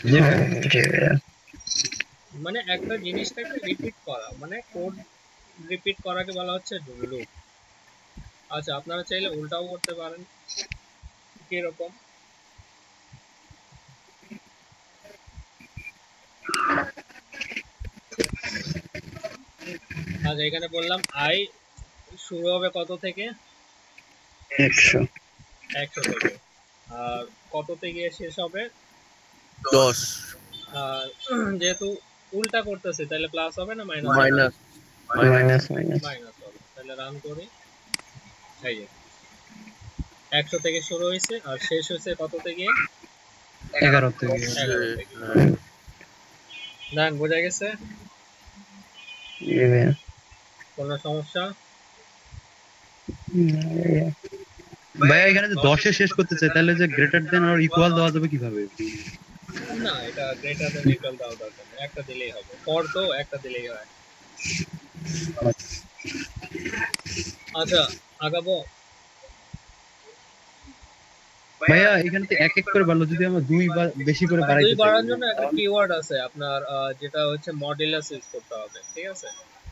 জি ভাই জি ভাইয়া। মানে একটা জিনিসটাকে রিপিট করা, মানে কোড রিপিট করাকে বলা হচ্ছে লুপ। আচ্ছা, আপনারা চাইলে উল্টাও করতে পারেন। কিরকম? আচ্ছা, এখানে বললাম আই শুরু হবে কত থেকে? 100 100 থেকে। আর কততে গিয়ে শেষ হবে? 10 আর যেহেতু উল্টা করতেছে তাহলে প্লাস হবে না মাইনাস? মাইনাস মাইনাস মাইনাস হবে। তাহলে রান করি। এই যে 100 থেকে শুরু হয়েছে আর শেষ হয়েছে কততে গিয়ে? 11 থেকে 11 থেকে। ডান, বোঝা গেছে? জি ভাইয়া। কোনো সমস্যা? না ভাইয়া। ভাইয়া এখানে যে 10 এ শেষ করতে চাই তাহলে যে গ্রেটার দেন আর ইকুয়াল দেওয়া যাবে কিভাবে? না, এটা গ্রেটার দ্যান ইকুয়াল দেওয়া দরকার নেই, একটা দিলেই হবে। ফর তো একটা দিলেই হয়। আচ্ছা, আগাবো। ভাইয়া এখানে তো এক এক করে বাড়লো, যদি আমরা দুই বা বেশি করে বাড়াইতে দুই চাই বাড়ানোর জন্য একটা কিওয়ার্ড আছে আপনার, যেটা হচ্ছে মডুলাস ইউজ করতে হবে, ঠিক আছে?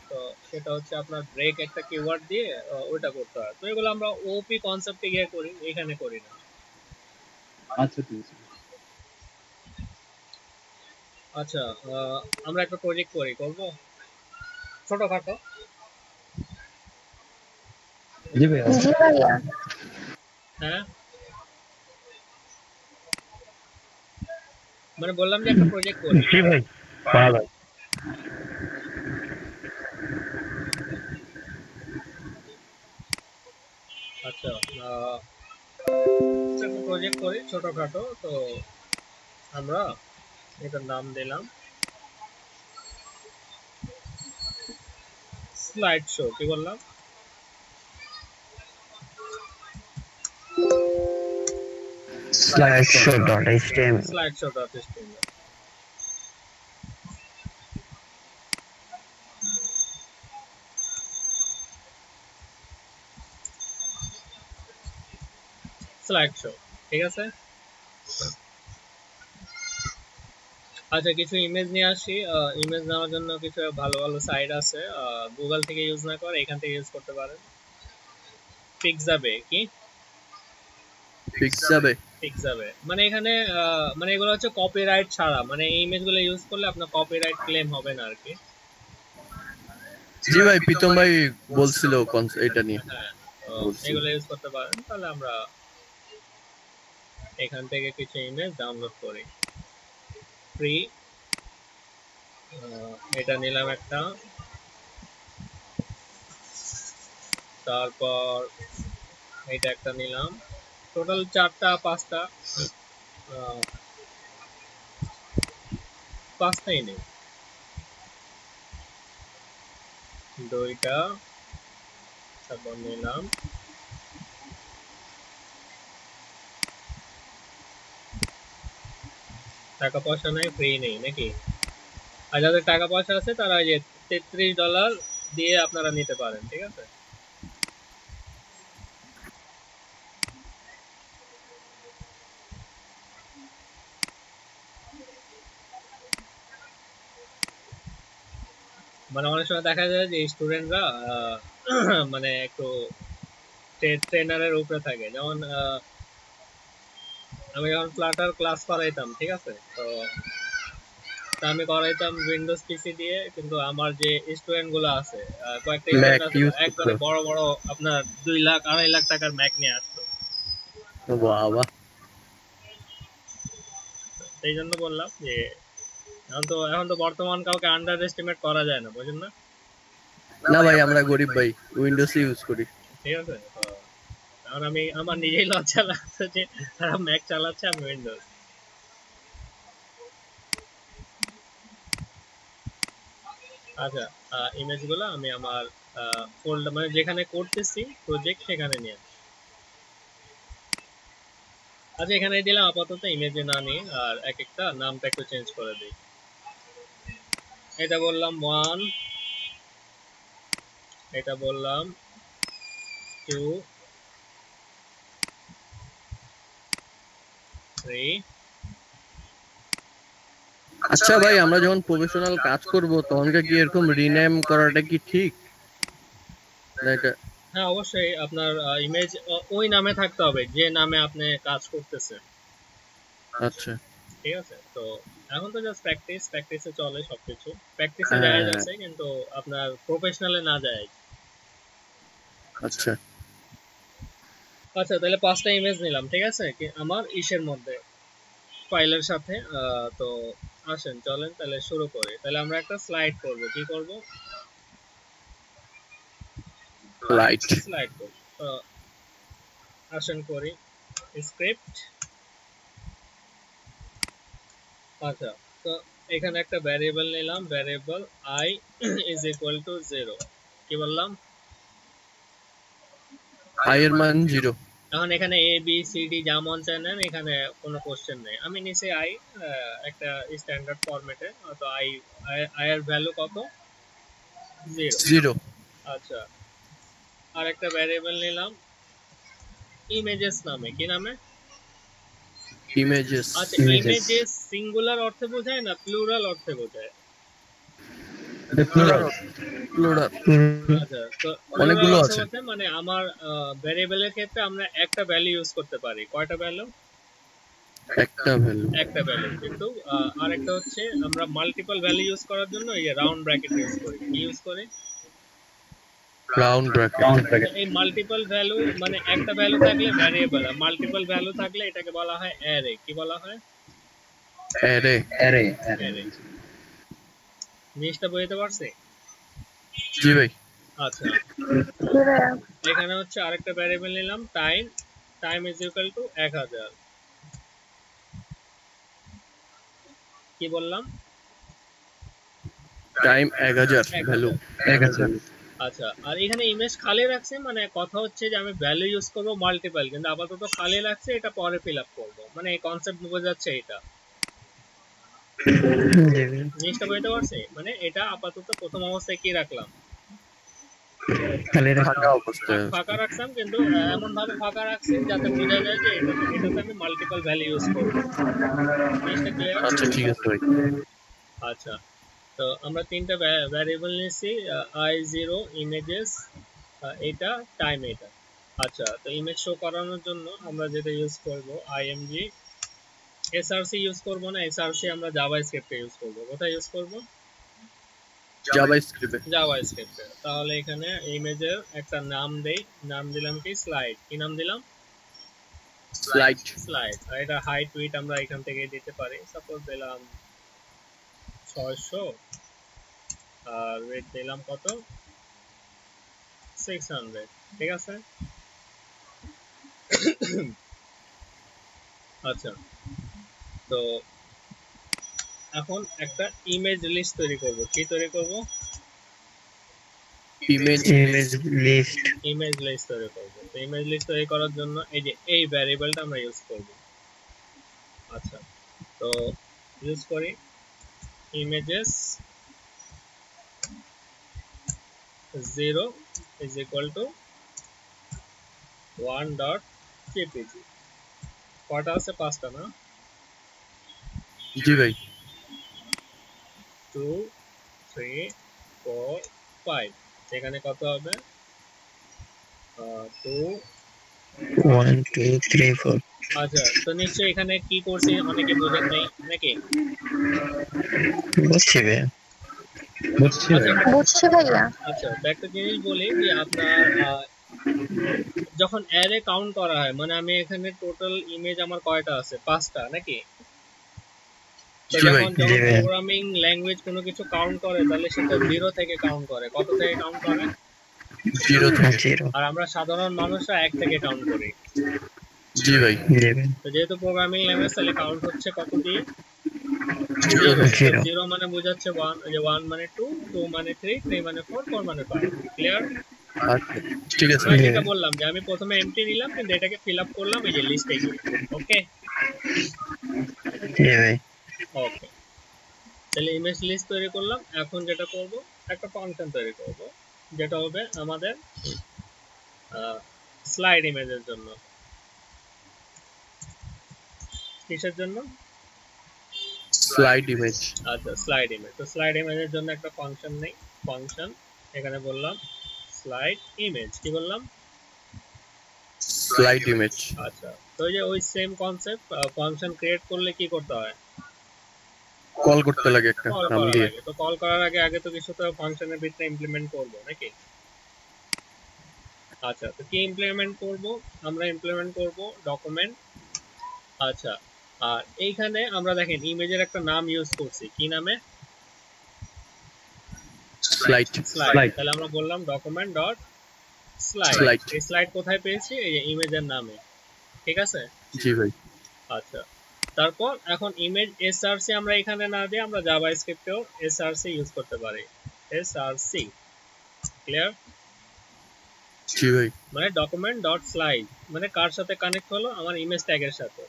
তো সেটা হচ্ছে আপনার ব্রেক একটা কিওয়ার্ড দিয়ে ওটা করতে হয়। তো এগুলো আমরা ওপি কনসেপ্টে গিয়ে করি, এখানে করি না। আচ্ছা ঠিক আছে। আচ্ছা, আমরা একটা প্রজেক্ট করবো ছোটখাটো। জি ভাইয়া। জি ভাইয়া। হ্যাঁ, মানে বললাম যে একটা প্রজেক্ট করি। জি ভাই, ভালো। আচ্ছা, একটা প্রজেক্ট করি ছোটখাটো। তো আমরা এটার নাম দিলাম স্লাইড শো। কি বললাম? slideshow.html slide show dot HTML. Slide show, ঠিক আছে? আচ্ছা, কিছু ইমেজ নিয়ে আসি। ইমেজ নেওয়ার জন্য কিছু ভালো ভালো সাইট আছে, গুগল থেকে ইউজ না করে এখান থেকে ইউজ করতে পারেন। পিক্সাবে। কি পিক্সাবে? পিক্সাবে মানে এখানে মানে এগুলো হচ্ছে কপিরাইট ছাড়া, মানে এই ইমেজগুলো ইউজ করলে আপনার কপিরাইট ক্লেম হবে না আর কি। জি ভাই, প্রীতম ভাই বলছিল এটা নিয়ে। হ্যাঁ, বলছি। এগুলো ইউজ করতে পারেন। তাহলে আমরা এখান থেকে কিছু ইমেজ ডাউনলোড করি ফ্রি। এটা নিলাম একটা, তারপর এটা একটা নিলাম, টোটাল 4টা 5টা, 5টাই নেই, 2টা, তারপর নিলাম টাকা পয়সা নাই, ফ্রি নেই নাকি? আর যাদের টাকা পয়সা আছে তারা এই যে $33 দিয়ে আপনারা নিতে পারেন, ঠিক আছে? মানে অনেক সময় দেখা যায় যে স্টুডেন্টরা মানে একটু ট্রেনারের উপরে থাকে। যেমন আমি যখন ফ্লাটার ক্লাস করাইতাম, ঠিক আছে? তো আমি করাইতাম উইন্ডোজ পিসি দিয়ে, কিন্তু আমার যে স্টুডেন্ট গুলো আছে কয়েকটা Mac স্টুডেন্ট আছে use একবারে করতো। বড় বড় আপনার 2 লাখ 2.5 লাখ টাকার ম্যাক নিয়ে আসতো। বাবা, সেই জন্য বললাম যে এখন তো বর্তমান কাউকে আন্ডার এস্টিমেট করা যায় না, বুঝেন না? না ভাই, আমরা গরিব ভাই, উইন্ডোজ ইউজ করি। ঠিক আছে, তো এখন আমার নিজেই লজ্জা লাগছে যে তারা ম্যাক চালাচ্ছে, আমি উইন্ডোজ। আচ্ছা, ইমেজগুলো আমি আমার ফোল্ডার মানে যেখানে করতেছি প্রজেক্ট সেখানে নিয়ে আসি। আচ্ছা, এখানে দিলাম আপাতত ইমেজে না নিয়ে, আর এক একটা নামটা একটু চেঞ্জ করে দিই। এটা বললাম 1, এটা বললাম 2, 3। আচ্ছা ভাই, আমরা যখন প্রফেশনাল কাজ করব তখন কি এরকম রিনেম করাটা কি ঠিক? না এটা হ্যাঁ, অবশ্যই আপনার ইমেজ ওই নামে থাকতে হবে যে নামে আপনি কাজ করতেছেন। আচ্ছা ঠিক আছে, তো এখন তো জাস্ট প্র্যাকটিসে চলে সবকিছু। প্র্যাকটিসে হ্যাঁ, যায় হ্যাঁ। যাচ্ছে, কিন্তু আপনার প্রফেশনালে না যায়। আচ্ছা আচ্ছা, তাহলে 5টা ইমেজ নিলাম, ঠিক আছে, আমার ইসের মধ্যে ফাইলের সাথে। তো আসেন চলেন তাহলে শুরু করি। তাহলে আমরা একটা স্লাইড করব। কি করব? লাইট স্লাইড করব। তো আসেন করি স্ক্রিপ্ট। আচ্ছা, তো এখানে একটা ভ্যারিয়েবল নিলাম, variable i is equal to 0। কি বললাম? i এর মান 0। এখন এখানে a b c d যা মন চায় নেন, এখানে কোনো কোশ্চেন নেই। আমি নিচে i একটা স্ট্যান্ডার্ড ফরম্যাটে, তো i এর ভ্যালু কত? 0। 0 আচ্ছা, আর একটা ভ্যারিয়েবল নিলাম ইমেজেস নামে। কি নামে? ইমেজেস। আচ্ছা, Images। ইমেজেস সিঙ্গুলার অর্থে বোঝায় না প্লুরাল অর্থে বোঝায়? এটা plural। প্লুরাল। আচ্ছা, তো অনেকগুলো plural আছে। অর্থে মানে আমার ভ্যারিয়েবলের ক্ষেত্রে আমরা একটা ভ্যালু ইউজ করতে পারি। কয়টা ভ্যালু? একটা ভ্যালু। একটা ভ্যালু। কিন্তু আরেকটা হচ্ছে আমরা মাল্টিপল ভ্যালু ইউজ করার জন্য এই রাউন্ড ব্র্যাকেট ইউজ করি। কি ইউজ করি? Round bracket. Round bracket। এই মাল্টিপল ভ্যালু মানে একটা ভ্যালু থাকলে ভ্যারিয়েবল, আর মাল্টিপল ভ্যালু থাকলে এটাকে বলা হয় অ্যারে। কি বলা হয়? অ্যারে। Array। অ্যারে। জিনিসটা বুঝতে পারছি? জি ভাই। আচ্ছা, এখানে হচ্ছে আরেকটা ভ্যারিয়েবল নিলাম time. Time is equal to 1000। কি বললাম? Time 1000 value. 1000। আচ্ছা, আর এখানে ইমেজ খালি রাখছে, মানে কথা হচ্ছে যে আমি ভ্যালু ইউজ করব মাল্টিপল, কিন্তু আপাতত খালি রাখছে, এটা পরে ফিল আপ করবো। মানে এই কনসেপ্ট বোঝা যাচ্ছে এটা? জিনিসটা বুঝতে পারছি? মানে এটা আপাতত প্রথম অবস্থায় কি রাখলাম? ফাঁকা অবস্থায়। ফাঁকা রাখলাম, কিন্তু এমন ভাবে ফাঁকা রাখছি যাতে বোঝা যায় যে এটাতে আমি মাল্টিপল ভ্যালু ইউজ করব। জিনিসটা ক্লিয়ার? আচ্ছা ঠিক আছে ভাই। আচ্ছা, তো আমরা তিনটা ভ্যারিয়েবল নিয়েছি, i0 ইমেজেস, এটা টাইম, এটা। আচ্ছা, তো ইমেজ শো করানোর জন্য আমরা যেটা ইউজ করব img। src ইউজ করব না, src আমরা জাভাস্ক্রিপ্টে ইউজ করব। কোথায় ইউজ করব? জাভাস্ক্রিপ্টে। জাভাস্ক্রিপ্টে। তাহলে এখানে ইমেজের একটা নাম দেই। নাম দিলাম কি? স্লাইড। কি নাম দিলাম? স্লাইড। স্লাইড। আর এটা হাইট উইডথ আমরা এখান থেকে দিতে পারি। সাপোজ দিলাম 600, আর ওয়েট দিলাম কত? 600। ঠিক আছে? আচ্ছা, তো এখন একটা ইমেজ লিস্ট তৈরি করব। কি তৈরি করব? Image list. ইমেজ লিস্ট তৈরি করব। তো ইমেজ লিস্ট তৈরি করার জন্য এই যে এই ভ্যারিয়েবলটা আমরা ইউজ করব। আচ্ছা, তো ইউজ করি images 0 is equal to 1.jpg। কটা আছে? 5টা না? জি ভাই। 2 3 4 5। সেখানে কত হবে? 2। 1 2 3 4। আচ্ছা, তো নিশ্চয়ই এখানে কি করছি অনেকে বোঝেন নাই নাকি? বুঝছি ভাই। বুঝছি ভাই। বুঝছি ভাইয়া। আচ্ছা, তো একটা জিনিস বলি যে আপনার যখন অ্যারে কাউন্ট করা হয়, মানে আমি এখানে টোটাল ইমেজ আমার কয়টা আছে? 5টা নাকি? তো জি ভাই। যখন প্রোগ্রামিং ল্যাঙ্গুয়েজ কোনো কিছু কাউন্ট করে, তাহলে সেটা 0 থেকে কাউন্ট করে। কত থেকে কাউন্ট করে? 0 থেকে। 0। আর আমরা সাধারণ মানুষরা 1 থেকে কাউন্ট করি। জি ভাই। তো যেহেতু প্রোগ্রামিং ল্যাঙ্গুয়েজ, তাহলে কাউন্ট হচ্ছে কত দিয়ে? Zero. 0 মানে বোঝাচ্ছে 1, যে 1 মানে 2, 2 মানে 3, 3 মানে 4, 4 মানে 5। ক্লিয়ার? আচ্ছা ঠিক আছে আমি যেটা বললাম যে আমি প্রথমে এমটি নিলাম, কিন্তু এটাকে ফিল আপ করলাম এই যে লিস্টে গিয়ে। ওকে জি ভাই। ওকে, তাহলে ইমেজ লিস্ট তৈরি করলাম। এখন যেটা করব, একটা ফাংশন তৈরি করব, যেটা হবে আমাদের স্লাইড ইমেজের জন্য। কিসের জন্য? Slide image. আচ্ছা, স্লাইড ইমেজ। তো স্লাইড ইমেজের জন্য একটা ফাংশন নেই, ফাংশন এখানে বললাম স্লাইড ইমেজ। কি বললাম? Slide image. আচ্ছা, তো এই যে ওই সেম কনসেপ্ট, ফাংশন ক্রিয়েট করলে কি করতে হয়? কল করতে লাগে একটা কল নাম করার দিয়ে। আগে, তো কল করার আগে আগে তো কিছু তো ফাংশনের ভিতরে ইমপ্লিমেন্ট করব নাকি? আচ্ছা, তো কি ইমপ্লিমেন্ট করব? আমরা ইমপ্লিমেন্ট করব ডকুমেন্ট। আচ্ছা, আর এইখানে আমরা দেখেন ইমেজের একটা নাম ইউজ করছি, কি নামে? স্লাইড। স্লাইড। তাহলে আমরা বললাম ডকুমেন্ট ডট স্লাইড। Slide. এই স্লাইড কোথায় পেয়েছি? এই যে ইমেজের নামে। ঠিক আছে? জি ভাই। আচ্ছা, তারপর এখন ইমেজ এসআরসি আমরা এখানে না দিয়ে আমরা জাভাস্ক্রিপ্টেও এসআরসি ইউজ করতে পারি। এসআরসি। ক্লিয়ার? জি ভাই। মানে ডকুমেন্ট ডট স্লাইড, মানে কার সাথে কানেক্ট হলো? আমার ইমেজ ট্যাগের সাথে।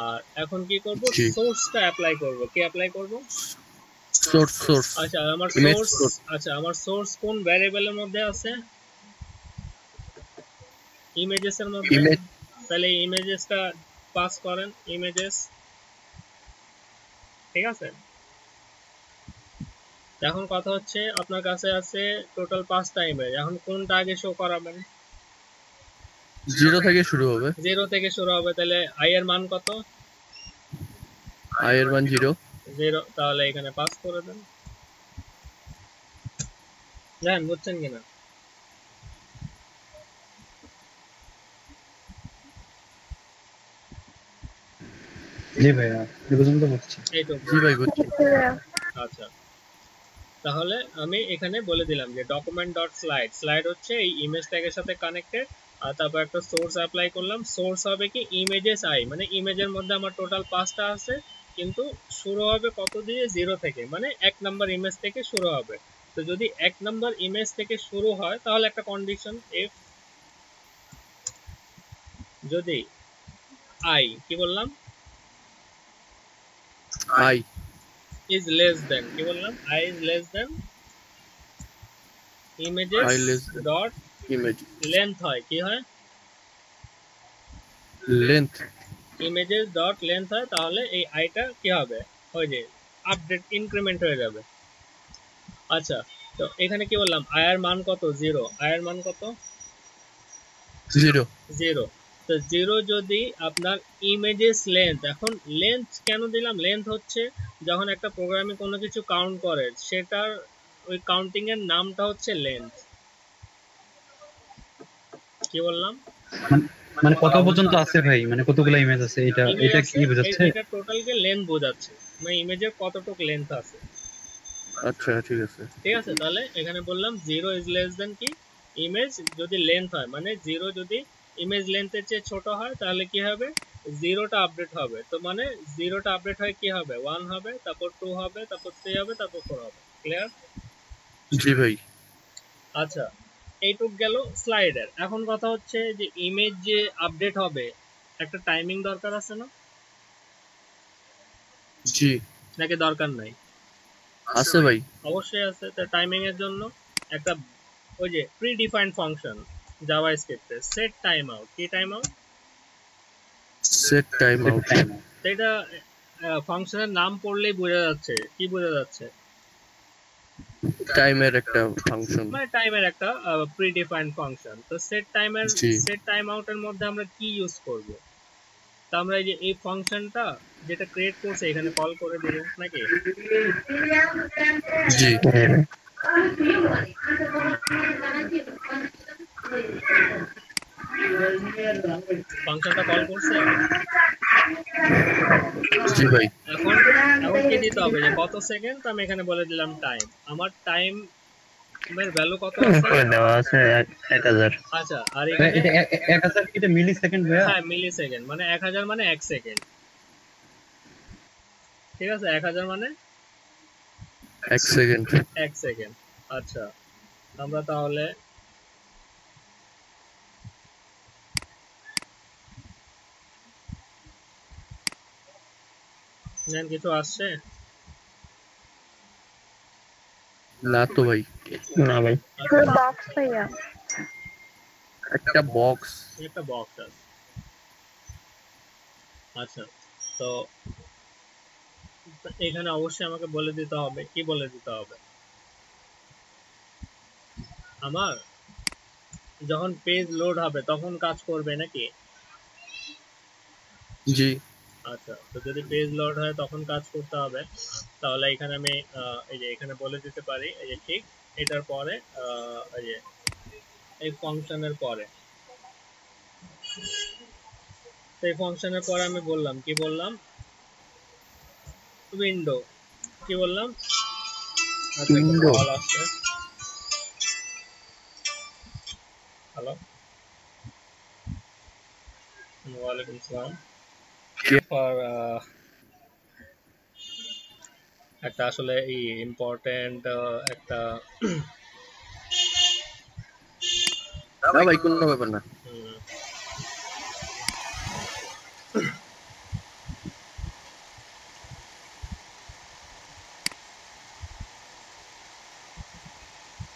আর এখন কি করব? জি। সোর্সটা অ্যাপ্লাই করব। কি অ্যাপ্লাই করব? সোর্স। আচ্ছা, আমার Image সোর্স, source. আচ্ছা আমার সোর্স কোন ভ্যারিয়েবলের মধ্যে আছে? ইমেজেস এর মধ্যে। ইমেজ। তাহলে ইমেজেসটা পাস করেন, ইমেজেস। ঠিক আছে? এখন কথা হচ্ছে আপনার কাছে আছে টোটাল 5টা ইমেজ, এখন কোনটা আগে শো করাবেন? 0 থেকে শুরু হবে। 0 থেকে শুরু হবে, তাহলে আই এর মান কত? আই এর মান 0। 0, তাহলে এখানে পাস করে দেন। জানেন বুঝছেন কিনা? জি ভাইয়া, এই পর্যন্ত বুঝছি। এই তো। জি ভাই বুঝছি। আচ্ছা, তাহলে আমি এখানে বলে দিলাম যে ডকুমেন্ট ডট স্লাইড, স্লাইড হচ্ছে এই ইমেজ ট্যাগের সাথে কানেক্টেড। আর তারপর একটা সোর্স অ্যাপ্লাই করলাম। সোর্স হবে কি? ইমেজেস আই, মানে ইমেজের মধ্যে আমার টোটাল 5টা আছে, কিন্তু শুরু হবে কত দিয়ে? 0 থেকে, মানে 1 নাম্বার ইমেজ থেকে শুরু হবে। তো যদি 1 নাম্বার ইমেজ থেকে শুরু হয়, তাহলে একটা কন্ডিশন, ইফ যদি আই, কি বললাম? আই ইজ লেস দেন, কি বললাম? I is less than images I less than dot image length হয়, কি হয়? লেন্থ। ইমেজেস ডট লেন্থ হয়, তাহলে এই আইটা কি হবে? ওই যে আপডেট ইনক্রিমেন্ট হয়ে যাবে। আচ্ছা, তো এখানে কি বললাম? আই এর মান কত? 0। আই এর মান কত? 0। 0। তো 0 যদি আপনার ইমেজেস লেন্থ, এখন লেন্থ কেন দিলাম? লেন্থ হচ্ছে যখন একটা প্রোগ্রামে কোনো কিছু কাউন্ট করে, সেটার ওই কাউন্টিং এর নামটা হচ্ছে লেন্থ। কি বললাম? মানে কত পর্যন্ত আছে ভাই? মানে কতগুলো ইমেজ আছে? এটা কি বোঝাচ্ছে? এটা টোটালকে লেন্থ বোঝাচ্ছে, মানে ইমেজের কতটুকু লেন্থ আছে। আচ্ছা ঠিক আছে। ঠিক আছে, তাহলে এখানে বললাম 0 ইজ লেস দেন কি? ইমেজ যদি লেন্থ হয়, মানে 0 যদি ইমেজ লেন্থের চেয়ে ছোট হয়, তাহলে কি হবে? 0টা আপডেট হবে। তো মানে 0টা আপডেট হয় কি হবে? 1 হবে, তারপর 2 হবে, তারপর 3 হবে, তারপর 4 হবে। ক্লিয়ার? জি ভাই। আচ্ছা, এইটুক গেল স্লাইডের। এখন কথা হচ্ছে যে ইমেজ যে আপডেট হবে, একটা টাইমিং দরকার আছে না? জি নাকি দরকার নাই? আছে ভাই। অবশ্যই আছে। তো টাইমিং এর জন্য একটা ওই যে প্রি ডিফাইন্ড ফাংশন জাভাস্ক্রিপ্টে, সেট টাইম আউট। কি time out? Set time out. তো এটা ফাংশনের নাম পড়লেই বোঝা যাচ্ছে। কি বোঝা যাচ্ছে? টাইমের একটা ফাংশন। মানে টাইমের একটা প্রি ডিফাইন্ড ফাংশন। তো সেট টাইমের, জি। সেট টাইম আউটের মধ্যে আমরা কি ইউজ করব? তো আমরা এই যে এই ফাংশনটা যেটা ক্রিয়েট করছে এখানে কল করে দিব নাকি? জি ফাংশনটা কল করছে। জি ভাই। এখন এখন কি দিতে হবে? যে কত সেকেন্ড? আমি এখানে বলে দিলাম টাইম। আমার টাইম এর ভ্যালু কত আছে? করে দেওয়া আছে 1000। আচ্ছা, আর ভাই, এখানে এটা 1000 কি? এটা মিলি সেকেন্ড ভাইয়া? হ্যাঁ, মিলি সেকেন্ড, মানে 1000 মানে 1 সেকেন্ড। ঠিক আছে 1000 মানে 1 সেকেন্ড। 1 সেকেন্ড। আচ্ছা আমরা তাহলে নেন কিছু আসছে না তো ভাই, না ভাই। বক্স ভাইয়া একটা বক্স। একটা বক্স আছে। আচ্ছা তো এখানে অবশ্যই আমাকে বলে দিতে হবে, কি বলে দিতে হবে? আমার যখন পেজ লোড হবে তখন কাজ করবে নাকি? জি। আচ্ছা তো যদি পেজ লোড হয় তখন কাজ করতে হবে, তাহলে এখানে আমি এই যে এখানে বলে দিতে পারি এই যে ঠিক এটার পরে এই যে এই ফাংশনের পরে, এই ফাংশনের পরে আমি বললাম কি বললাম উইন্ডো, কি বললাম? আচ্ছা উইন্ডো। কল আসছে। হ্যালো ওয়ালাইকুম আসসালাম। ফর একটা আসলে এই ইম্পর্টেন্ট একটা না ভাই কোনো ব্যাপার না।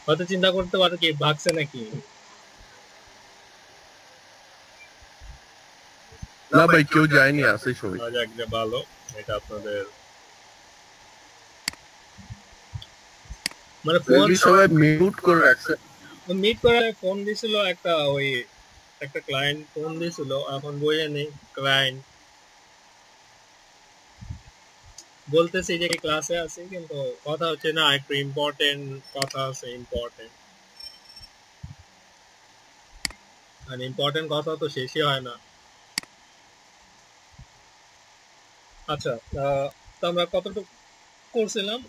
হয়তো চিন্তা করতে পারো কি ভাগছে নাকি। না ভাই কেউ যায়নি, আছে সবাই। যাক যে ভালো, এটা আপনাদের মানে ফোন সবাই মিউট করে রাখছে। মিট করে ফোন দিছিল একটা ওই একটা ক্লায়েন্ট ফোন দিছিল, এখন বইয়ে নেই ক্লায়েন্ট বলতেছি যে ক্লাসে আছি কিন্তু কথা হচ্ছে না, একটু ইম্পর্টেন্ট কথা আছে, ইম্পর্টেন্ট আর ইম্পর্টেন্ট কথা তো শেষই হয় না। আচ্ছা তো আমরা কতটুকু করছিলাম?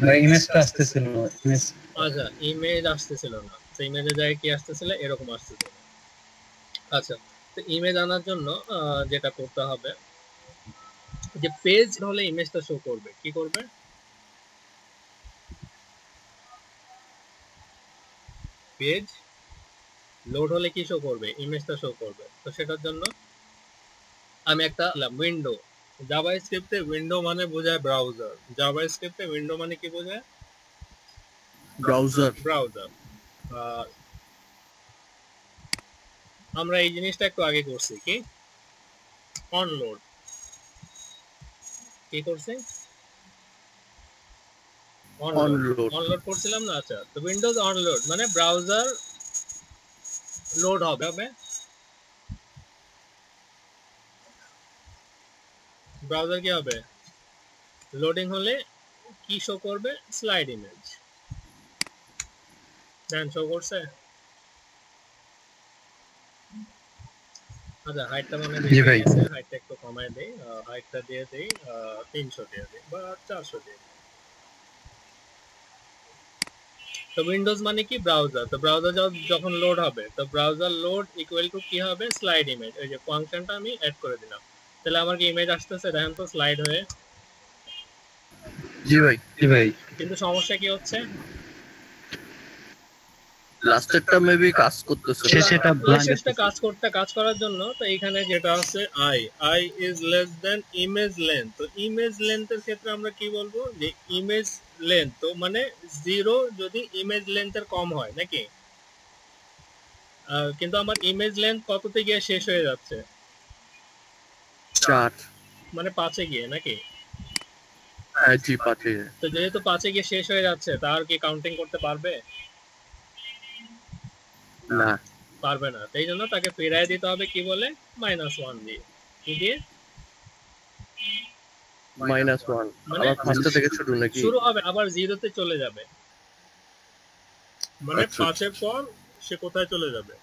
ভাই ইমেজটা আসতেছিল না, ইমেজ আচ্ছা ইমেজ আসতেছিল না, তো ইমেজে যায় কি আসতেছিল এরকম আসতেছিল। আচ্ছা তো ইমেজ আনার জন্য যেটা করতে হবে যে পেজ হলে ইমেজটা শো করবে, কি করবে? পেজ লোড হলে কি শো করবে? ইমেজটা শো করবে। তো সেটার জন্য আমি একটা উইন্ডো, জাভা স্ক্রিপ্টে উইন্ডো মানে বোঝায় ব্রাউজার, জাভা স্ক্রিপ্টে উইন্ডো মানে কি বোঝায়? ব্রাউজার। ব্রাউজার। আমরা এই জিনিসটা একটু আগে করছি কি অনলোড, কি করছি অনলোড করছিলাম না। আচ্ছা তো উইন্ডোজ অনলোড মানে ব্রাউজার লোড হবে, ব্রাউজার কি হবে লোডিং হলে কি শো করবে? Slide image. দেন শো করছে। আচ্ছা হাইটটা মানে জি বেশি ভাই। গেছে, হাইটটা একটু কমায় দেই, হাইটটা দিয়ে দেই 300 দিয়ে দেই বা 400 দিয়ে দেই। তো উইন্ডোজ মানে কি ব্রাউজার, তো ব্রাউজার যখন লোড হবে তো ব্রাউজার লোড ইকুয়াল টু কি হবে? Slide image. ওই যে ফাংশনটা আমি অ্যাড করে দিলাম, তাহলে আমার কি ইমেজ আসতেছে দেখেন তো স্লাইড হয়ে। জি ভাই। জি ভাই। কিন্তু সমস্যা কি হচ্ছে? লাস্টেরটা মেবি কাজ করতেছে। শেষেটা ব্ল্যাঙ্ক শেষটা কাজ করার জন্য তো এখানে যেটা আছে I is less than image length, তো ইমেজ লেন্থের ক্ষেত্রে আমরা কি বলবো যে ইমেজ লেন্থ তো মানে 0 যদি ইমেজ লেন্থের কম হয় নাকি। কিন্তু আমার ইমেজ লেন্থ কততে গিয়ে শেষ হয়ে যাচ্ছে? 4। মানে 5-এ গিয়ে নাকি। হ্যাঁ জি 5। তো যেহেতু 5-এ গিয়ে শেষ হয়ে যাচ্ছে তার কি কাউন্টিং করতে পারবে? না পারবে না, তাই জন্য তাকে ফেরায় দিতে হবে কি বলে -1 দিয়ে। কি দিয়ে? -1। মানে আবার ফার্স্ট থেকে শুরু নাকি? শুরু হবে আবার 0-তে চলে যাবে, মানে আচ্ছা, 5-এর পর সে কোথায় চলে যাবে?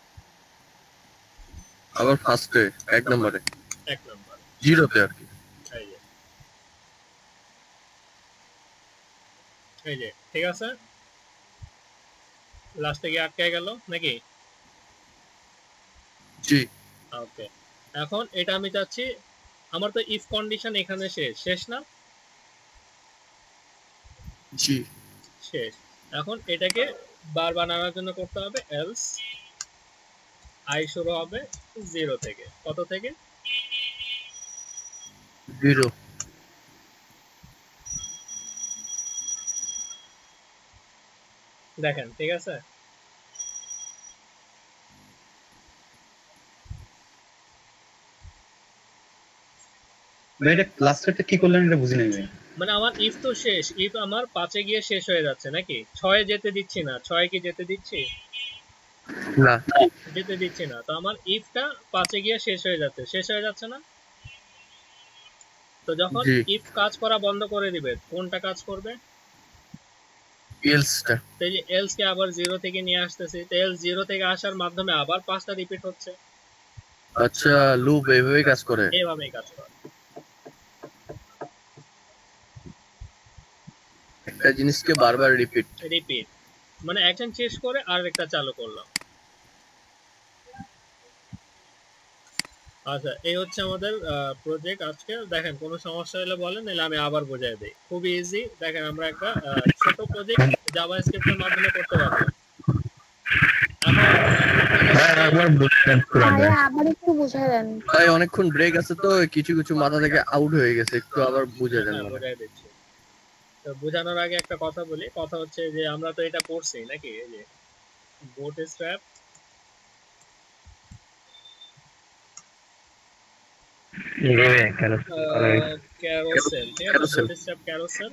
আবার ফার্স্টে 1 নম্বরে 1 নাম্বার 0তে আর কি। এই যে ঠিক আছে, লাস্টে গিয়ে আটকে গেল নাকি। জি ওকে, এখন এটা আমি চাচ্ছি, আমার তো ইফ কন্ডিশন এখানে শেষ না? জি শেষ। এখন এটাকে বার বানানোর জন্য করতে হবে এলস আই শুরু হবে 0 থেকে। কত থেকে? 0 দেখেন, ঠিক আছে? ভাই এটা লাস্টেরটা কি করলেন এটা বুঝি নাই ভাই। মানে আমার ইফ তো শেষ, ইফ আমার 5 এ গিয়ে শেষ হয়ে যাচ্ছে নাকি? 6 এ যেতে দিচ্ছি না, 6 এ কি যেতে দিচ্ছি? না যেতে দিচ্ছি না, তো আমার ইফটা 5 এ গিয়ে শেষ হয়ে যাচ্ছে না? তো যখন জি ইফ কাজ করা বন্ধ করে দিবে, কোনটা কাজ করবে? এলসটা তো এই যে এলস কে আবার 0 থেকে নিয়ে আসতেছি, তো এলস 0 থেকে আসার মাধ্যমে আবার 5টা রিপিট হচ্ছে। আচ্ছা লুপ এইভাবে কাজ করে এইভাবেই কাজ করে। একটা জিনিসকে বারবার রিপিট রিপিট মানে অ্যাকশন শেষ করে আরেকটা চালু করলাম। আচ্ছা, এই হচ্ছে আমাদের প্রজেক্ট আজকে। দেখেন কোনো সমস্যা হলে বলেন, নাহলে আমি আবার বোঝাই দেই। খুব ইজি। দেখেন আমরা একটা ছোট প্রজেক্ট জাভাস্ক্রিপ্টের মাধ্যমে করতে পারবো। আবার একটু বুঝাই দেন। তাই অনেকক্ষণ ব্রেক আছে তো কিছু কিছু মাথা থেকে আউট হয়ে গেছে, একটু আবার বুঝে দেন। বোঝাই দিচ্ছি। তো বোঝানোর আগে একটা কথা বলি, কথা হচ্ছে যে আমরা তো এটা পড়ছি নাকি, এই যে বুটস্ট্র্যাপ ক্যারোসেল, ঠিক আছে? Bootstrap carousel.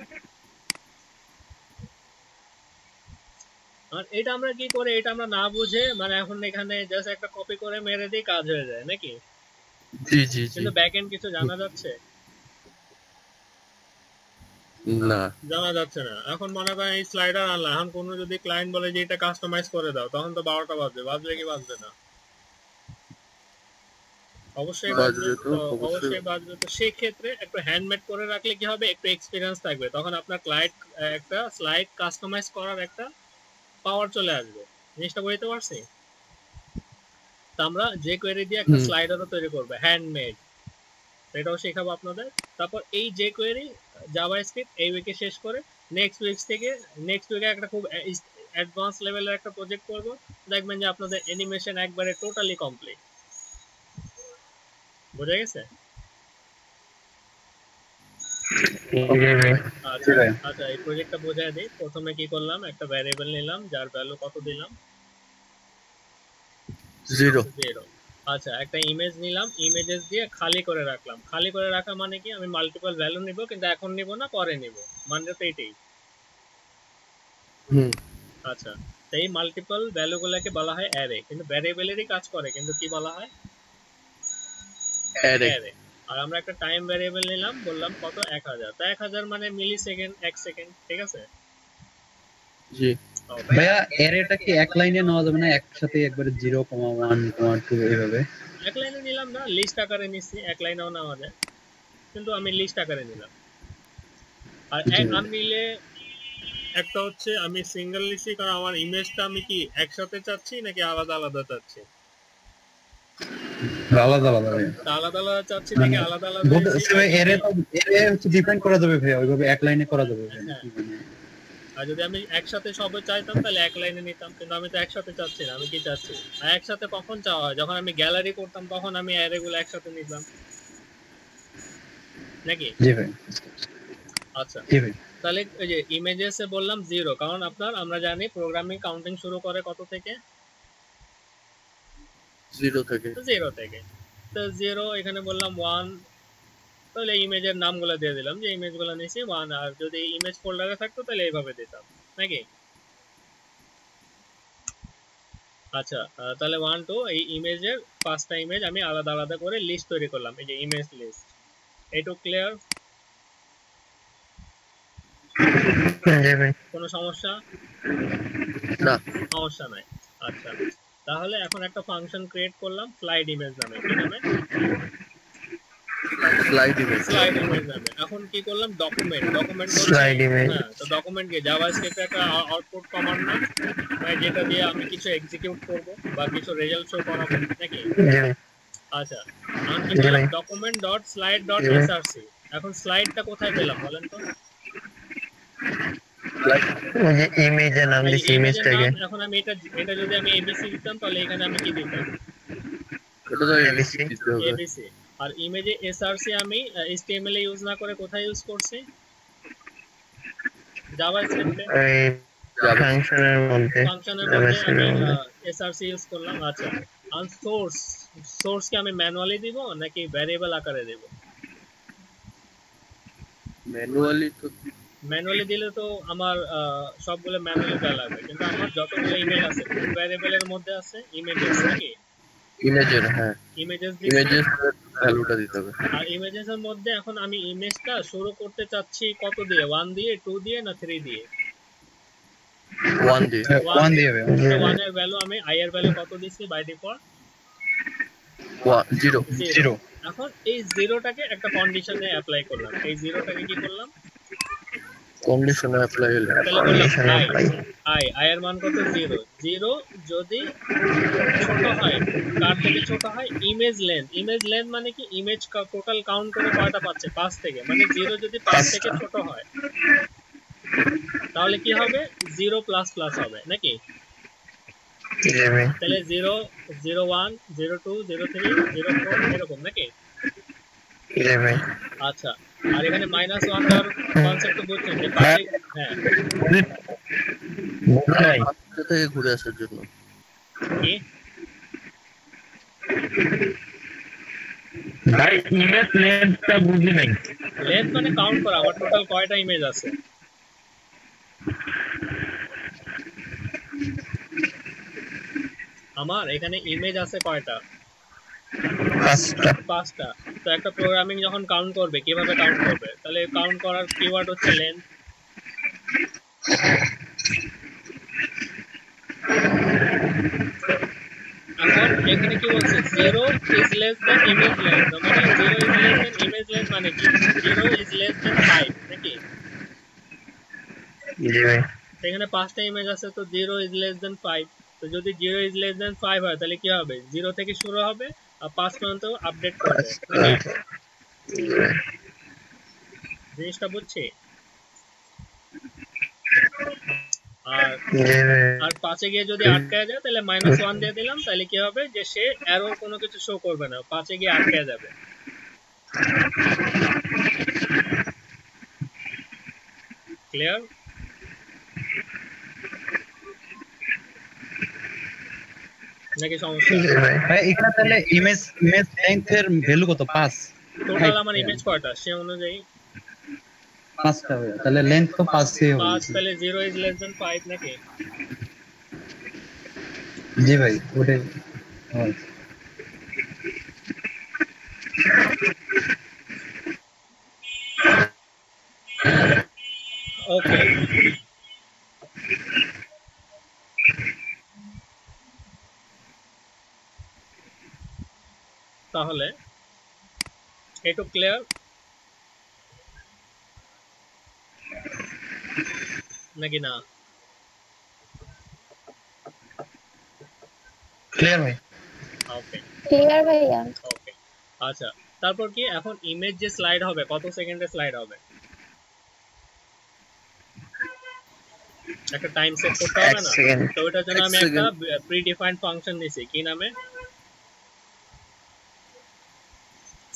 আর এটা আমরা কি করে, এটা আমরা না বুঝে মানে এখন এখানে জাস্ট একটা কপি করে মেরে দিই, কাজ হয়ে যায় নাকি? জি জি জি কিন্তু ব্যাকএন্ড কিছু জানা যাচ্ছে না, জানা যাচ্ছে না। এখন মনে করেন এই স্লাইডার আনলাম, এখন কোনো যদি ক্লায়েন্ট বলে যে এটা কাস্টমাইজ করে দাও, তখন তো 12টা বাজবে। বাজবে কি বাজবে না? অবশ্যই বাজবে। তো অবশ্যই বাজবে। তো সেই ক্ষেত্রে একটু হ্যান্ডমেড করে রাখলে কি হবে, একটু এক্সপিরিয়েন্স থাকবে, তখন আপনার ক্লায়েন্ট একটা স্লাইড কাস্টমাইজ করার একটা পাওয়ার চলে আসবে। জিনিসটা বুঝতে পারছি? তো আমরা যে কোয়েরি দিয়ে একটা স্লাইডারও তৈরি করবো হ্যান্ডমেড, এটাও শেখাবো আপনাদের। তারপর এই যে কোয়েরি জাভাস্ক্রিপ্ট এই উইকে শেষ করে নেক্সট উইকে একটা খুব অ্যাডভান্স লেভেলের একটা প্রজেক্ট করব। দেখবেন যে আপনাদের অ্যানিমেশন একবারে টোটালি কমপ্লিট। বোঝা গেছে? আচ্ছা আচ্ছা, এই প্রজেক্টটা বোঝায় দিই। প্রথমে কি করলাম, একটা ভ্যারিয়েবল নিলাম যার ভ্যালু কত দিলাম, 0 আচ্ছা, একটা ইমেজ নিলাম, ইমেজেস দিয়ে খালি করে রাখলাম। খালি করে রাখা মানে কি, আমি মাল্টিপল ভ্যালু নিব, কিন্তু এখন নিব না, পরে নিব, মানে তো এটাই। আচ্ছা, তো এই মাল্টিপল ভ্যালুগুলোকে বলা হয় অ্যারে, কিন্তু ভ্যারিয়েবলেরই কাজ করে, কিন্তু কি বলা হয়? অ্যারে। আর আমরা একটা টাইম ভ্যারিয়েবল নিলাম, বললাম কত, 1000। তো 1000 মানে মিলি সেকেন্ড, 1 সেকেন্ড, ঠিক আছে? জি ভাইয়া অ্যারেটা কি এক লাইনে নেওয়া যাবে না, একসাথে একবারে 0,1,2 এইভাবে? এক লাইনে নিলাম না, লিস্ট আকারে নিচ্ছি। এক লাইনেও নেওয়া যায়, কিন্তু আমি লিস্ট আকারে নিলাম। আর আমি নিলে একটা হচ্ছে আমি সিঙ্গেল নিচ্ছি, কারণ আমার ইমেজটা আমি কি একসাথে চাচ্ছি নাকি আলাদা আলাদা চাচ্ছি? আলাদা আলাদা ভাই, আলাদা আলাদা চাচ্ছি নাকি আলাদা আলাদা? এরে হচ্ছে ডিফাইন করা যাবে ভাই, ওইভাবে এক লাইনে করা যাবে ভাই। আর যদি আমি একসাথে সবে চাইতাম তাহলে এক লাইনে নিতাম, কিন্তু আমি তো একসাথে চাচ্ছি না। আমি কি চাচ্ছি, একসাথে কখন চাওয়া হয়, যখন আমি গ্যালারি করতাম তখন আমি অ্যারে গুলো একসাথে নিতাম নাকি? জি ভাই। আচ্ছা, জি ভাই। তাহলে ওই যে ইমেজেসে বললাম 0, কারণ আমরা জানি প্রোগ্রামিং কাউন্টিং শুরু করে কত থেকে? 0 থেকে। তো 0 এখানে বললাম 1, তাহলে ইমেজের নামগুলো দিয়ে দিলাম, যে ইমেজগুলো নিয়েছি 1। আর যদি ইমেজ ফোল্ডারে থাকতো তাহলে এইভাবে দিতাম নাকি? আচ্ছা, তাহলে 1 2 এই ইমেজের 5টা ইমেজ আমি আলাদা আলাদা করে লিস্ট তৈরি করলাম, এই যে ইমেজ লিস্ট। এইটুকু ক্লিয়ার? কোনো সমস্যা? না সমস্যা নাই। আচ্ছা, তাহলে এখন একটা ফাংশন ক্রিয়েট করলাম স্লাইড ইমেজ নামে। কি নামে? স্লাইড ইমেজ স্লাইড ইমেজ নামে। এখন কি করলাম, ডকুমেন্ট Slide image. হ্যাঁ, তো ডকুমেন্ট কি জাভাস্ক্রিপ্ট একটা আউটপুট কমান্ড না, মানে যেটা দিয়ে আমি কিছু এক্সিকিউট করব বা কিছু রেজাল্ট শো করাবো নাকি? জি ভাই। আচ্ছা, আমি কি জি করলাম, ভাই। ডকুমেন্ট ডট স্লাইড ডট জি ভাই। এসআরসি। এখন স্লাইডটা কোথায় পেলাম বলেন তো? ওই যে ইমেজের নাম এই দিছি ইমেজের ইমেজটাকে। নাম। এখন আমি এটা যদি আমি এবিসি দিতাম তাহলে এখানে আমি কি দিতাম? এটা তো ABC এবিসি দিতে হবে। এবিসি। আর ইমেজে এসআরসি আমি এইচটিএমএল এ ইউজ না করে কোথায় ইউজ করছি? জাভাস্ক্রিপ্টে ওই ফাংশনের মধ্যে ফাংশনের মধ্যে আমি জাভাস্ক্রিপ্টের মধ্যে। এসআরসি ইউজ করলাম। আচ্ছা, আর সোর্স কি আমি ম্যানুয়ালি দিব নাকি ভ্যারিয়েবল আকারে দেব? ম্যানুয়ালি তো ম্যানুয়ালি দিলে তো আমার সবগুলো ম্যানুয়ালি দেওয়া লাগবে, কিন্তু আমার যতগুলো ইমেজ আছে কোন ভ্যারিয়েবলের মধ্যে আছে? ইমেজেস নাকি? ইমেজের, হ্যাঁ ইমেজেস ইমেজের ভ্যালুটা দিতে হবে। আর ইমেজেস এর মধ্যে এখন আমি ইমেজটা শুরু করতে চাচ্ছি কত দিয়ে? 1 দিয়ে, 2 দিয়ে না 3 দিয়ে? 1 দিয়ে 1 দিয়ে হবে। 1 এর ভ্যালু আমি i এর ভ্যালু কত দিছি বাই ডিফল্ট? 0 0 এখন এই জিরোটাকে একটা কন্ডিশনে অ্যাপ্লাই করলাম। এই জিরোটাকে কি করলাম? কন্ডিশনে অ্যাপ্লাই হলো। তাহলে বললাম Condition i apply. i এর মান কত? 0 0 যদি ছোট হয়, কার থেকে ছোট হয়? ইমেজ লেন্থ মানে কি? ইমেজ টোটাল কাউন্ট করে কয়টা পাচ্ছে? 5 থেকে, মানে 0 যদি 5 থেকে ছোট হয় তাহলে কি হবে? 0 প্লাস প্লাস হবে নাকি? জি ভাই। তাহলে 0 01 02 03 04 এরকম নাকি? জি ভাই। আচ্ছা, আর এখানে -1 দেওয়ার কনসেপ্ট বুঝছেন যে পাশে? হ্যাঁ, ভাই বাচ্চা থেকে ঘুরে আসার জন্য। কি ভাই ইমেজ লেন্থটা বুঝি নাই। লেন্থ মানে কাউন্ট করা আমার টোটাল কয়টা ইমেজ আছে। আমার এখানে ইমেজ আছে কয়টা? 5টা। তো একটা প্রোগ্রামিং যখন কাউন্ট করবে কিভাবে কাউন্ট করবে? তাহলে কাউন্ট করার কিওয়ার্ড হচ্ছে লেন্থ। এখন এখানে কি বলছে? 0 is less than image length, মানে 0 is less than image length মানে কি? 0 is less than 5 নাকি? জি ভাই। এখানে 5টা ইমেজ আছে, তো 0 is less than 5। তো যদি 0 is less than 5 হয় তাহলে কি হবে? 0 থেকে শুরু হবে আর 5 পর্যন্ত আপডেট করবে নাকি? জিনিসটা বুঝছি? আর জি ভাই। আর 5 এ গিয়ে যদি আটকায় যায় তাহলে -1 দিয়ে দিলাম, তাহলে কি হবে? যে সে এরর কোনো কিছু শো করবে না, 5 এ গিয়ে আটকায় যাবে। ক্লিয়ার? নাকি সমস্যা? জি ভাই। ভাই এখানে তাহলে ইমেজ লেন্থ এর ভ্যালু কত? 5 টোটাল আমার ইমেজ কয়টা সে অনুযায়ী? 5টা হবে, তাহলে লেন্থ তো 5 দিয়ে হবে। 5, তাহলে 0 is less than 5 নাকি? জি ভাই ওটাই। হয়। ওকে, তাহলে একটু ক্লিয়ার নাকি না? ক্লিয়ার ভাই? ওকে ক্লিয়ার ভাইয়া? ওকে, আচ্ছা, তারপর কি? এখন ইমেজ যে স্লাইড হবে কত সেকেন্ডে স্লাইড হবে? একটা টাইম সেট করতে হবে 1 না? সেকেন্ড। তো ওটার জন্য 1 আমি একটা second। প্রিডিফাইন্ড ফাংশন দিছি, কি নামে?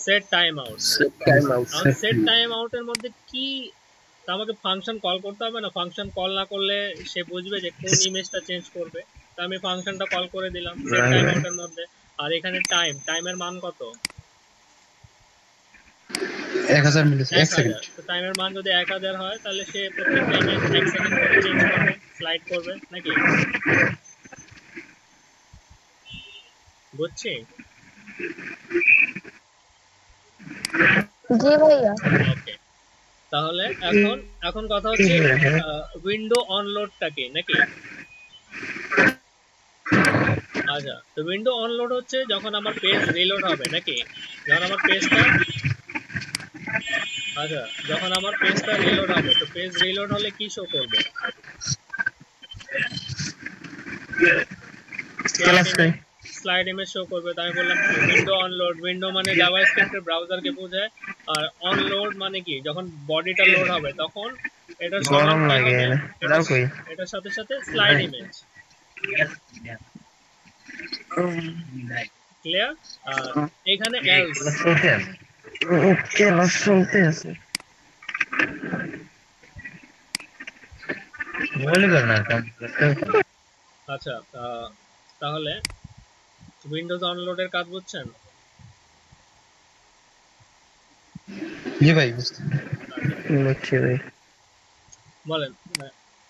Set time out. Time out. এখন সেট টাইম আউটের মধ্যে কি আমাকে ফাংশন কল করতে হবে না? ফাংশন কল না করলে সে বুঝবে যে কোন ইমেজটা চেঞ্জ করবে। তো আমি ফাংশনটা কল করে দিলাম সেট টাইম আউটের মধ্যে। আর এখানে টাইমের মান কত? 1000 মিলি 1 সেকেন্ড। 1000। তো টাইমের মান যদি 1000 হয় তাহলে সে প্রত্যেকটা ইমেজ 1 সেকেন্ড করে চেঞ্জ করবে, স্লাইড করবে নাকি? বুঝছি? জি ভাইয়া। ওকে, তাহলে এখন কথা হচ্ছে উইন্ডো অনলোডটা কি নাকি? আচ্ছা, তো উইন্ডো অনলোড হচ্ছে যখন আমার পেজ রিলোড হবে নাকি? যখন আমার পেজটা আচ্ছা, যখন আমার পেজটা রিলোড হবে, তো পেজ রিলোড হলে কি শো করবে? স্লাইড ইমেজ শো করবে। তাই আমি বললাম কি উইন্ডো অনলোড, উইন্ডো মানে জাভাস্ক্রিপ্টের ব্রাউজারকে বোঝায়, আর অনলোড মানে কি যখন বডিটা লোড হবে তখন এটার সঙ্গে গরম কি লাগে হবে? দাও কই এটার সাথে সাথে স্লাইড ইমেজ। ক্লিয়ার? আর এখানে এলস, ক্লাস চলতে আছে বলে না আচ্ছা তাহলে উইন্ডোজ অনলোডের কাজ বুঝছেন? জি ভাই বুঝতে বুঝছি ভাই বলেন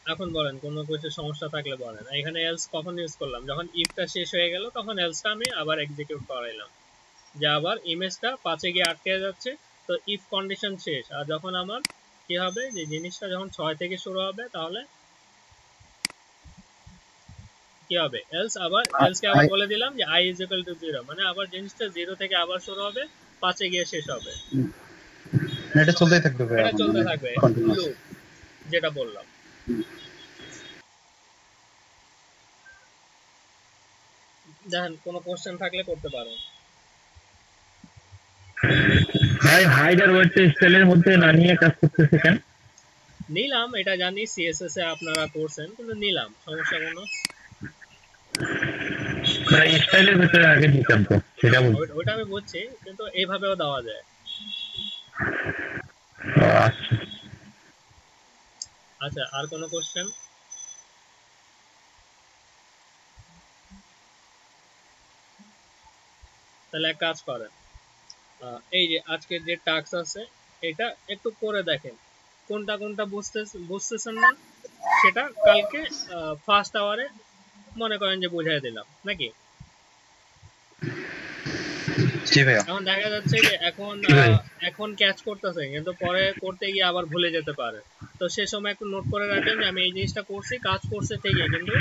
এখন বলেন কোনো কিছু সমস্যা থাকলে বলেন। এখানে এলস কখন ইউজ করলাম? যখন ইফটা শেষ হয়ে গেল তখন এলসটা আমি আবার এক্সিকিউট করাইলাম, যে আবার ইমেজটা 5 গিয়ে আটকে যাচ্ছে, তো ইফ কন্ডিশন শেষ। আর যখন আমার কি হবে, যে জিনিসটা যখন 6 থেকে শুরু হবে তাহলে কি হবে? এলস আবার এলসকে আবার বলে দিলাম যে i = 0, মানে আবার জিনিসটা 0 থেকে আবার শুরু হবে, 5 গিয়ে শেষ হবে। এটা চলতেই থাকবে ভাই, এটা চলতে থাকবে, কন্টিনিউয়াস। লুপ যেটা বললাম। দেখেন কোনো কোশ্চেন থাকলে করতে পারেন। ভাই হাইড আর ওয়েট স্টাইলের মধ্যে না নিয়ে কাজ করতেছে কেন? নিলাম, এটা জানি সিএসএস এ আপনারা করছেন, কিন্তু নিলাম, সমস্যা কোনো? ভাই স্টাইলের ভিতরে আগে দিতাম তো, সেটা বলছি। ওইটা আমি বুঝছি, কিন্তু এইভাবেও দেওয়া যায়। ও, আচ্ছা। আচ্ছা, আর কোনো কোশ্চেন? তাহলে এক কাজ করেন, এই যে আজকের যে টাস্ক আছে এটা একটু করে দেখেন, কোনটা কোনটা বুঝতেছেন না সেটা কালকে ফার্স্ট আওয়ারে মনে করেন যে বুঝাই দিলাম নাকি? জি ভাইয়া। এখন দেখা যাচ্ছে যে এখন ক্যাচ করতেছে, কিন্তু পরে করতে গিয়ে আবার ভুলে যেতে পারে। তো সে সময় একটু নোট করে রাখেন যে আমি এই জিনিসটা করছি, কাজ করছে ঠিকই, কিন্তু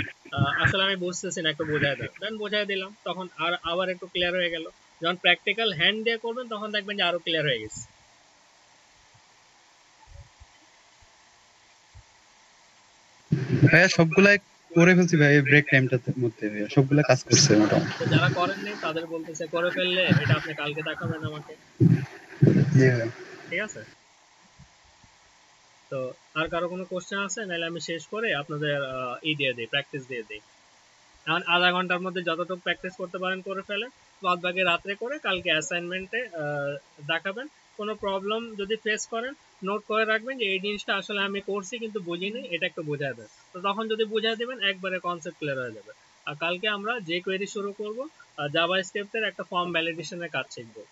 আসলে আমি বুঝতেছি না, একটু বোঝায় দেন, দেন বোঝাই দিলাম, তখন আর আবার একটু ক্লিয়ার হয়ে গেল। যখন প্র্যাকটিক্যাল হ্যান্ড দিয়ে করবেন তখন দেখবেন যে আরো ক্লিয়ার হয়ে গেছে। ভাইয়া সবগুলাই করে ফেলছি ভাই, ব্রেক টাইমটার মধ্যে ভাইয়া সবগুলা কাজ করছে মোটামুটি। তো যারা করেননি তাদের বলতেছে করে ফেললে এটা আপনি কালকে দেখাবেন আমাকে, জি ভাইয়া। ঠিক আছে? তো আর কারো কোনো কোশ্চেন আছে? নাহলে আমি শেষ করে আপনাদের দিয়ে দিই, প্র্যাকটিস দিয়ে দিই। এখন আধা ঘন্টার মধ্যে যতটুকু প্র্যাকটিস করতে পারেন করে ফেলেন, বাদ বাকি রাত্রে করে কালকে অ্যাসাইনমেন্টে দেখাবেন। কোনো প্রবলেম যদি ফেস করেন নোট করে রাখবেন যে এই জিনিসটা আসলে আমি করছি কিন্তু বুঝিনি, এটা একটু বোঝায় দেন। তো তখন যদি বুঝাই দেবেন একবারে কনসেপ্ট ক্লিয়ার হয়ে যাবে। আর কালকে আমরা যে কোয়েরি শুরু করব, জাভাস্ক্রিপ্টের একটা ফর্ম ভ্যালিডেশনের কাজ শিখবো।